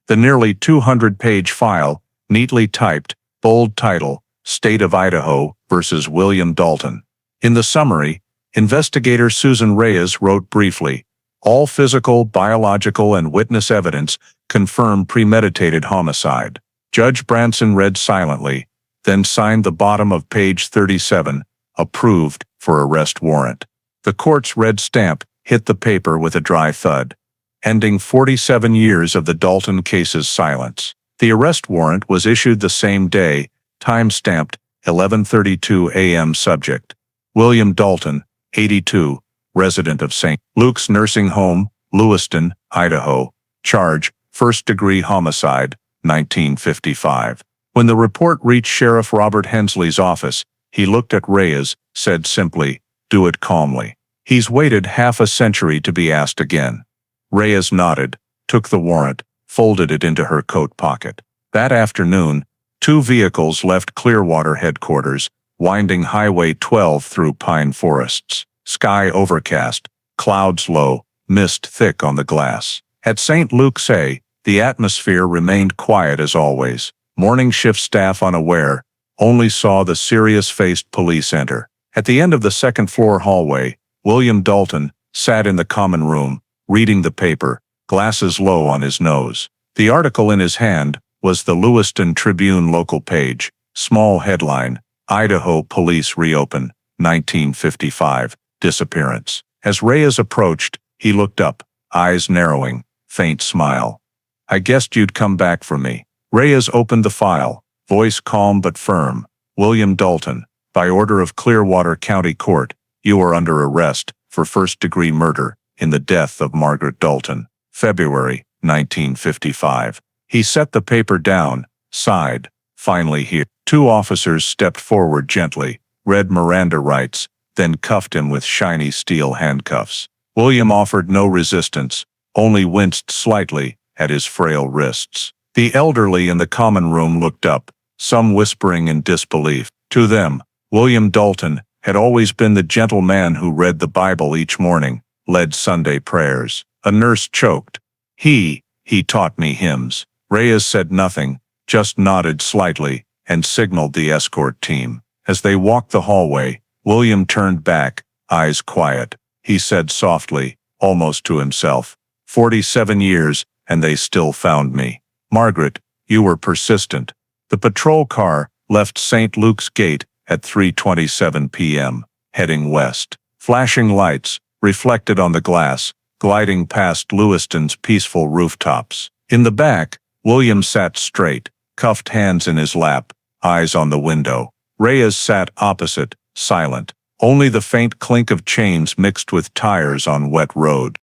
The nearly 200-page file, neatly typed, bold title, State of Idaho versus William Dalton. In the summary, investigator Susan Reyes wrote briefly, all physical, biological, and witness evidence confirm premeditated homicide. Judge Branson read silently, then signed the bottom of page 37, approved for arrest warrant. The court's red stamp hit the paper with a dry thud, ending 47 years of the Dalton case's silence. The arrest warrant was issued the same day, time-stamped 11:32 a.m. Subject: William Dalton, 82, resident of St. Luke's Nursing Home, Lewiston, Idaho. Charge: first-degree homicide, 1955. When the report reached Sheriff Robert Hensley's office, he looked at Reyes, said simply, "Do it calmly." He's waited half a century to be asked again. Reyes nodded, took the warrant, folded it into her coat pocket. That afternoon, 2 vehicles left Clearwater headquarters, winding Highway 12 through pine forests. Sky overcast, clouds low, mist thick on the glass. At St. Luke's A, the atmosphere remained quiet as always. Morning shift staff unaware, only saw the serious-faced police enter. At the end of the second-floor hallway, William Dalton sat in the common room, reading the paper, glasses low on his nose. The article in his hand was the Lewiston Tribune local page. Small headline, Idaho police reopen, 1955, disappearance. As Reyes approached, he looked up, eyes narrowing, faint smile. "I guessed you'd come back for me." Reyes opened the file, voice calm but firm. "William Dalton, by order of Clearwater County Court, you are under arrest for first-degree murder in the death of Margaret Dalton, February 1955. He set the paper down, sighed, finally here. 2 officers stepped forward gently, read Miranda rights, then cuffed him with shiny steel handcuffs. William offered no resistance, only winced slightly at his frail wrists. The elderly in the common room looked up, some whispering in disbelief. To them, William Dalton had always been the gentle man who read the Bible each morning, led Sunday prayers. A nurse choked. He taught me hymns." Reyes said nothing, just nodded slightly, and signaled the escort team. As they walked the hallway, William turned back, eyes quiet. He said softly, almost to himself, 47 years, and they still found me. Margaret, you were persistent." The patrol car left St. Luke's Gate at 3:27 p.m., heading west. Flashing lights, reflected on the glass, gliding past Lewiston's peaceful rooftops. In the back, William sat straight, cuffed hands in his lap, eyes on the window. Reyes sat opposite, silent, only the faint clink of chains mixed with tires on wet road.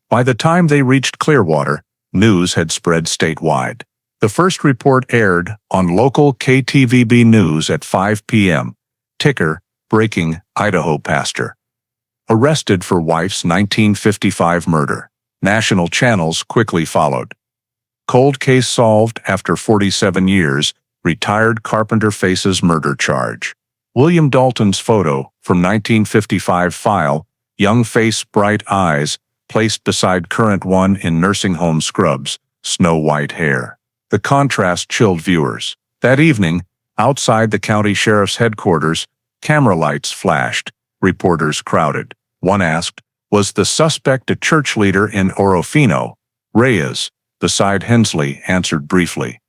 By the time they reached Clearwater, news had spread statewide. The first report aired on local KTVB News at 5 p.m. Ticker, breaking, Idaho pastor arrested for wife's 1955 murder. National channels quickly followed. Cold case solved after 47 years, retired carpenter faces murder charge. William Dalton's photo from 1955 file, young face, bright eyes, placed beside current one in nursing home scrubs, snow-white hair. The contrast chilled viewers. That evening, outside the county sheriff's headquarters, camera lights flashed, reporters crowded. One asked, was the suspect a church leader in Orofino? Reyes, beside Hensley, answered briefly.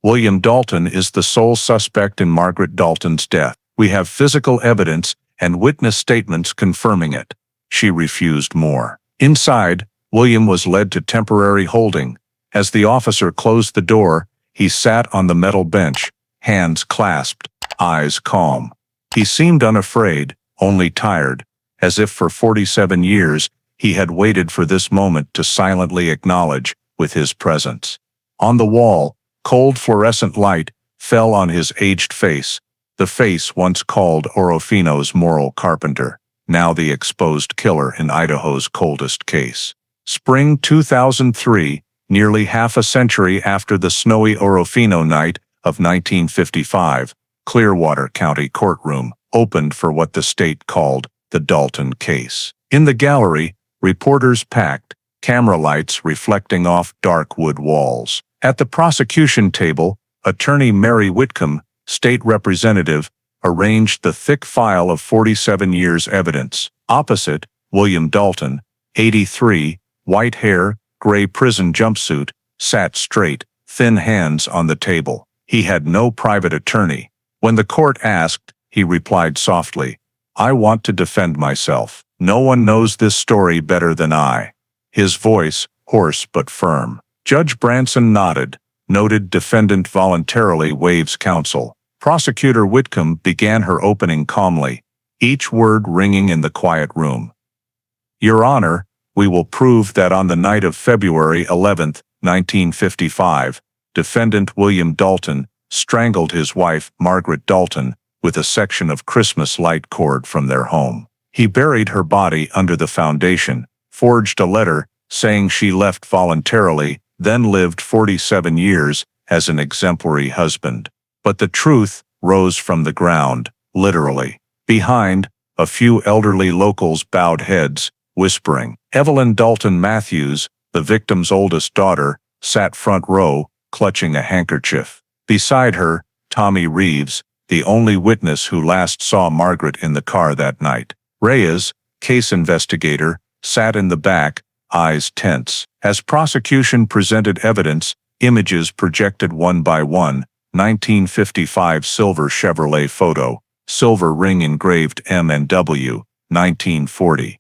William Dalton is the sole suspect in Margaret Dalton's death. We have physical evidence and witness statements confirming it. She refused more. Inside, William was led to temporary holding. As the officer closed the door, he sat on the metal bench, hands clasped, eyes calm. He seemed unafraid, only tired, as if for 47 years he had waited for this moment to silently acknowledge with his presence. On the wall, cold fluorescent light fell on his aged face, the face once called Orofino's moral carpenter, now the exposed killer in Idaho's coldest case. Spring 2003, nearly half a century after the snowy Orofino night of 1955, Clearwater County courtroom opened for what the state called the Dalton case. In the gallery, reporters packed, camera lights reflecting off dark wood walls. At the prosecution table, attorney Mary Whitcomb, state representative, arranged the thick file of 47 years' evidence. Opposite, William Dalton, 83, white hair, gray prison jumpsuit, sat straight, thin hands on the table. He had no private attorney. When the court asked, he replied softly, "I want to defend myself. No one knows this story better than I." His voice, hoarse but firm. Judge Branson nodded. Noted defendant voluntarily waives counsel. Prosecutor Whitcomb began her opening calmly, each word ringing in the quiet room. "Your Honor, we will prove that on the night of February 11, 1955, defendant William Dalton strangled his wife, Margaret Dalton, with a section of Christmas light cord from their home. He buried her body under the foundation, forged a letter saying she left voluntarily, then lived 47 years as an exemplary husband. But the truth rose from the ground, literally. Behind, a few elderly locals bowed heads, whispering. Evelyn Dalton Matthews, the victim's oldest daughter, sat front row, clutching a handkerchief. Beside her, Tommy Reeves, the only witness who last saw Margaret in the car that night. Reyes, case investigator, sat in the back, eyes tense. As prosecution presented evidence, images projected one by one, 1955 silver Chevrolet photo, silver ring engraved M&W, 1940.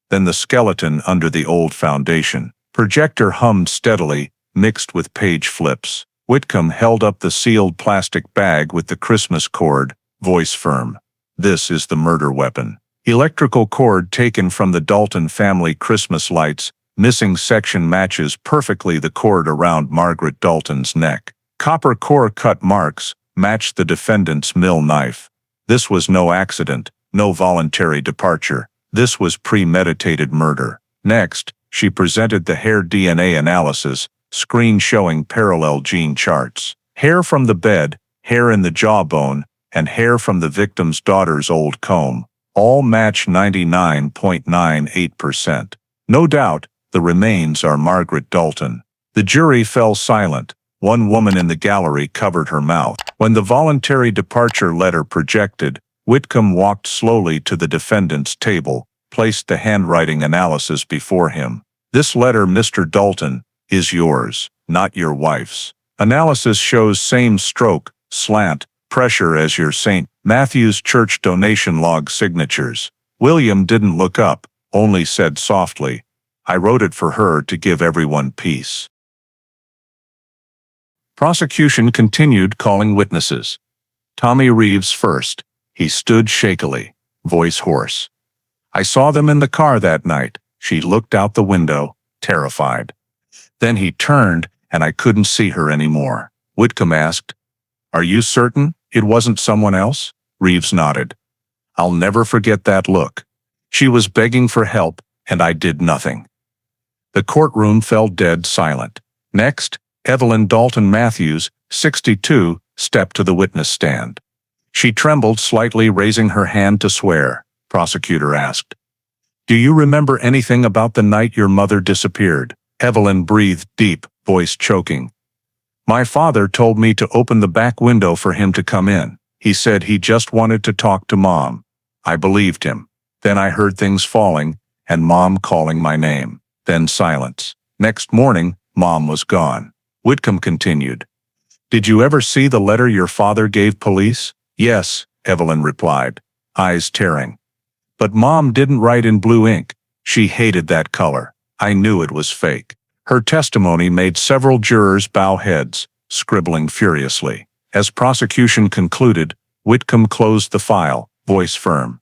Then the skeleton under the old foundation. Projector hummed steadily, mixed with page flips. Whitcomb held up the sealed plastic bag with the Christmas cord, voice firm. "This is the murder weapon." Electrical cord taken from the Dalton family Christmas lights, missing section matches perfectly the cord around Margaret Dalton's neck. Copper core cut marks matched the defendant's mill knife. This was no accident, no voluntary departure. This was premeditated murder. Next, she presented the hair DNA analysis, screen showing parallel gene charts. Hair from the bed, hair in the jawbone, and hair from the victim's daughter's old comb. All match 99.98%. No doubt, the remains are Margaret Dalton. The jury fell silent. One woman in the gallery covered her mouth. When the voluntary departure letter projected, Whitcomb walked slowly to the defendant's table, placed the handwriting analysis before him. "This letter, Mr. Dalton, is yours, not your wife's. Analysis shows same stroke, slant, pressure as your St. Matthew's Church donation log signatures." William didn't look up, only said softly, "I wrote it for her to give everyone peace." Prosecution continued calling witnesses. Tommy Reeves first. He stood shakily, voice hoarse. "I saw them in the car that night." She looked out the window, terrified. Then he turned, and I couldn't see her anymore. Whitcomb asked, "Are you certain it wasn't someone else?" Reeves nodded. "I'll never forget that look. She was begging for help, and I did nothing." The courtroom fell dead silent. Next, Evelyn Dalton Matthews, 62, stepped to the witness stand. She trembled slightly, raising her hand to swear. Prosecutor asked, "Do you remember anything about the night your mother disappeared?" Evelyn breathed deep, voice choking. "My father told me to open the back window for him to come in. He said he just wanted to talk to Mom. I believed him. Then I heard things falling, and Mom calling my name. Then silence. Next morning, Mom was gone." Whitcomb continued, "Did you ever see the letter your father gave police?" "Yes," Evelyn replied, eyes tearing. But Mom didn't write in blue ink. She hated that color. I knew it was fake. Her testimony made several jurors bow heads, scribbling furiously. As prosecution concluded, Whitcomb closed the file, voice firm.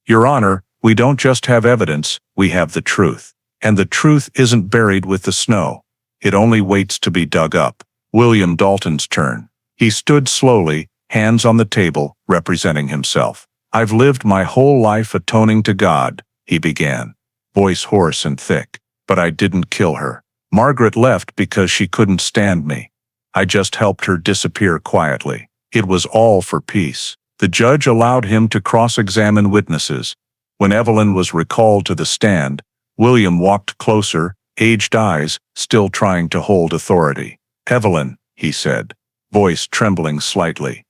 Your Honor, we don't just have evidence, we have the truth. And the truth isn't buried with the snow. It only waits to be dug up. William Dalton's turn. He stood slowly, hands on the table, representing himself. I've lived my whole life atoning to God, he began, voice hoarse and thick. But I didn't kill her. Margaret left because she couldn't stand me. I just helped her disappear quietly. It was all for peace. The judge allowed him to cross-examine witnesses. When Evelyn was recalled to the stand, William walked closer, aged eyes, still trying to hold authority. Evelyn, he said, voice trembling slightly.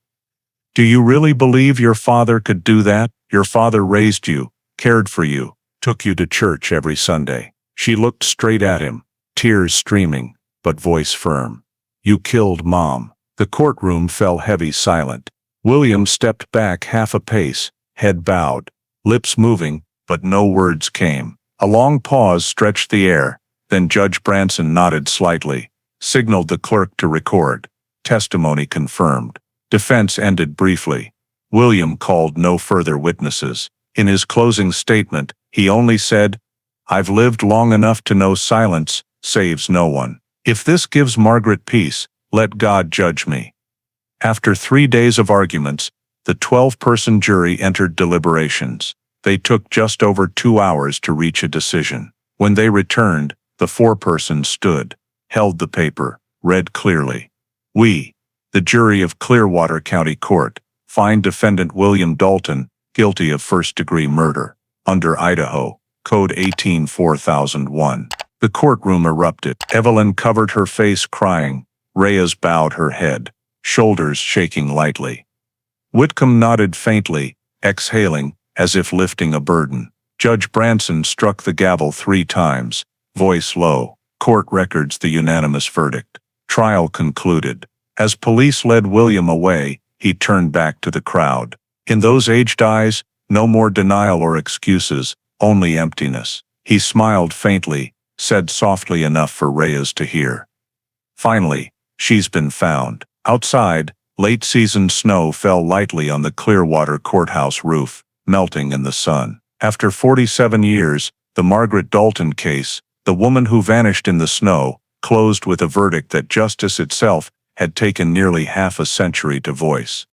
Do you really believe your father could do that? Your father raised you, cared for you, took you to church every Sunday. She looked straight at him, tears streaming, but voice firm. You killed Mom. The courtroom fell heavy silent. William stepped back half a pace, head bowed, lips moving, but no words came. A long pause stretched the air, then Judge Branson nodded slightly, signaled the clerk to record. Testimony confirmed. Defense ended briefly. William called no further witnesses. In his closing statement, he only said, I've lived long enough to know silence saves no one. If this gives Margaret peace, let God judge me. After 3 days of arguments, the 12-person jury entered deliberations. They took just over 2 hours to reach a decision. When they returned, the 4-person stood, held the paper, read clearly. We, the jury of Clearwater County Court, find defendant William Dalton guilty of first-degree murder, under Idaho Code 18-4001. The courtroom erupted. Evelyn covered her face crying. Reyes bowed her head, shoulders shaking lightly. Whitcomb nodded faintly, exhaling, as if lifting a burden. Judge Branson struck the gavel 3 times, voice low. Court records the unanimous verdict. Trial concluded. As police led William away, he turned back to the crowd. In those aged eyes, no more denial or excuses, only emptiness. He smiled faintly, said softly enough for Reyes to hear. Finally, she's been found. Outside, late-season snow fell lightly on the Clearwater courthouse roof, melting in the sun. After 47 years, the Margaret Dalton case, the woman who vanished in the snow, closed with a verdict that justice itself had taken nearly half a century to voice.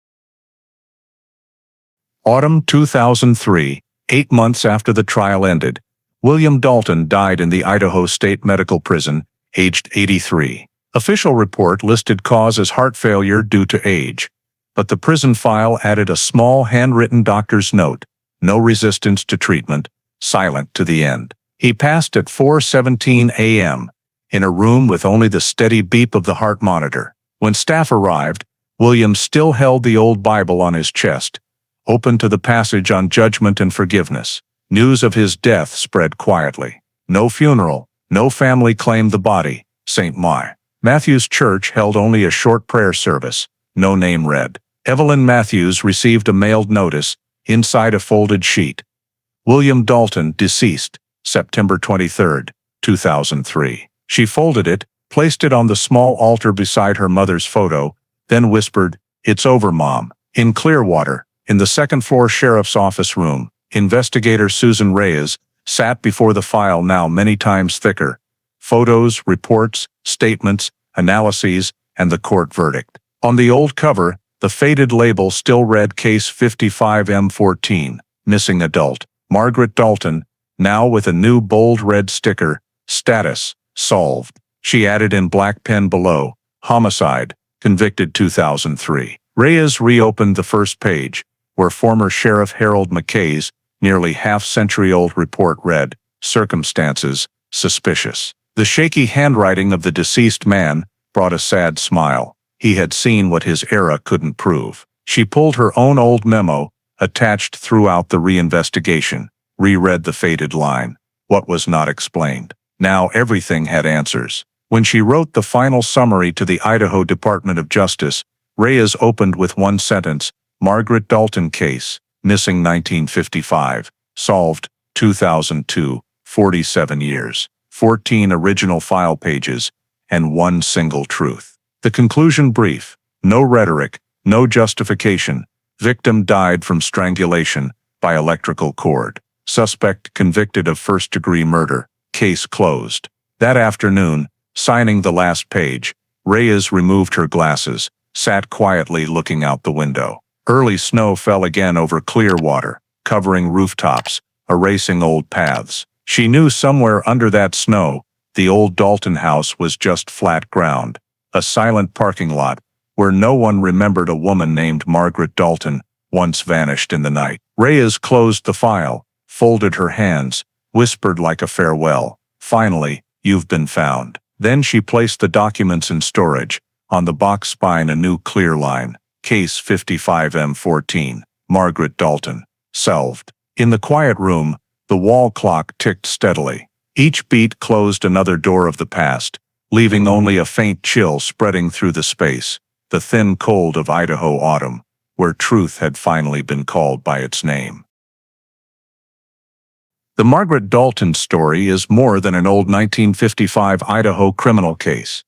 Autumn 2003, 8 months after the trial ended, William Dalton died in the Idaho State Medical Prison, aged 83. Official report listed cause as heart failure due to age, but the prison file added a small handwritten doctor's note, no resistance to treatment, silent to the end. He passed at 4:17 a.m., in a room with only the steady beep of the heart monitor. When staff arrived, William still held the old Bible on his chest, open to the passage on judgment and forgiveness. News of his death spread quietly. No funeral, no family claimed the body. St. Matthew's Church held only a short prayer service, no name read. Evelyn Matthews received a mailed notice, inside a folded sheet. William Dalton, deceased, September 23, 2003. She folded it, placed it on the small altar beside her mother's photo, then whispered, "It's over, Mom." In Clearwater, in the second-floor sheriff's office room, investigator Susan Reyes sat before the file, now many times thicker. Photos, reports, statements, analyses, and the court verdict. On the old cover, the faded label still read Case 55M14, Missing Adult, Margaret Dalton, now with a new bold red sticker, Status, Solved. She added in black pen below, Homicide, Convicted 2003. Reyes reopened the first page, where former Sheriff Harold McKay's nearly half-century-old report read, Circumstances, Suspicious. The shaky handwriting of the deceased man brought a sad smile. He had seen what his era couldn't prove. She pulled her own old memo, attached throughout the reinvestigation, reread the faded line. What was not explained? Now everything had answers. When she wrote the final summary to the Idaho Department of Justice, Reyes opened with one sentence, Margaret Dalton case, missing 1955. Solved, 2002, 47 years, 14 original file pages, and one single truth. The conclusion brief. No rhetoric, no justification. Victim died from strangulation by electrical cord. Suspect convicted of first-degree murder. Case closed. That afternoon, signing the last page, Reyes removed her glasses, sat quietly looking out the window. Early snow fell again over Clearwater, covering rooftops, erasing old paths. She knew somewhere under that snow, the old Dalton house was just flat ground, a silent parking lot, where no one remembered a woman named Margaret Dalton, once vanished in the night. Reyes closed the file, folded her hands, whispered like a farewell. Finally, you've been found. Then she placed the documents in storage, on the box spine a new clear line. Case 55M14, Margaret Dalton. Solved. In the quiet room, the wall clock ticked steadily. Each beat closed another door of the past, leaving only a faint chill spreading through the space, the thin cold of Idaho autumn, where truth had finally been called by its name. The Margaret Dalton story is more than an old 1955 Idaho criminal case.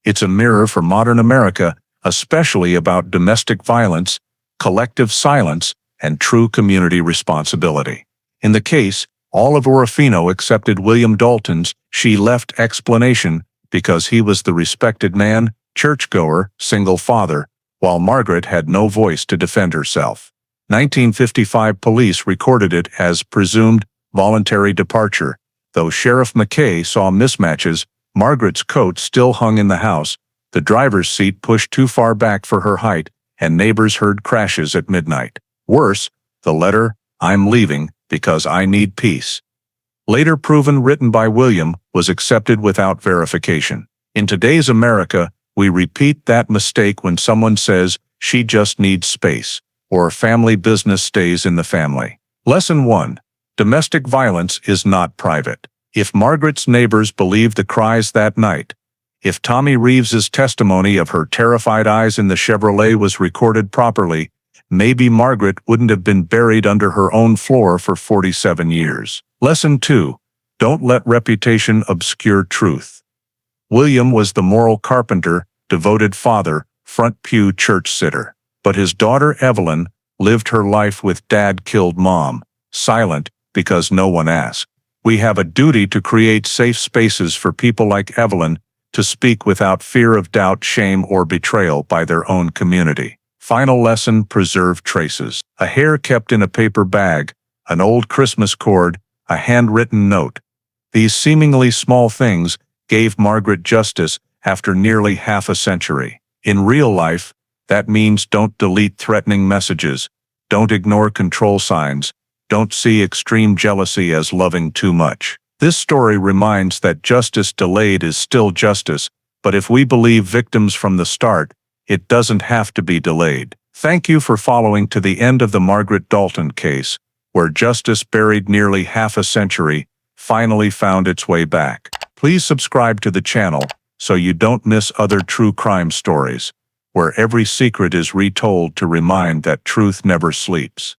It's a mirror for modern America, especially about domestic violence, collective silence, and true community responsibility. In the case, all of Orofino accepted William Dalton's she-left explanation because he was the respected man, churchgoer, single father, while Margaret had no voice to defend herself. 1955 police recorded it as presumed voluntary departure. Though Sheriff McKay saw mismatches, Margaret's coat still hung in the house, the driver's seat pushed too far back for her height, and neighbors heard crashes at midnight. Worse, the letter, "I'm leaving because I need peace," later proven written by William, was accepted without verification. In today's America, we repeat that mistake when someone says, "She just needs space," or "family business stays in the family." Lesson 1. Domestic violence is not private. If Margaret's neighbors believed the cries that night, if Tommy Reeves's testimony of her terrified eyes in the Chevrolet was recorded properly, maybe Margaret wouldn't have been buried under her own floor for 47 years. Lesson 2. Don't let reputation obscure truth. William was the moral carpenter, devoted father, front pew church sitter. But his daughter Evelyn lived her life with dad killed mom, silent because no one asked. We have a duty to create safe spaces for people like Evelyn to speak without fear of doubt, shame, or betrayal by their own community. Final lesson: preserve traces. A hair kept in a paper bag, an old Christmas cord, a handwritten note. These seemingly small things gave Margaret justice after nearly half a century. In real life, that means don't delete threatening messages, don't ignore control signs, don't see extreme jealousy as loving too much. This story reminds that justice delayed is still justice, but if we believe victims from the start, it doesn't have to be delayed. Thank you for following to the end of the Margaret Dalton case, where justice buried nearly half a century finally found its way back. Please subscribe to the channel so you don't miss other true crime stories, where every secret is retold to remind that truth never sleeps.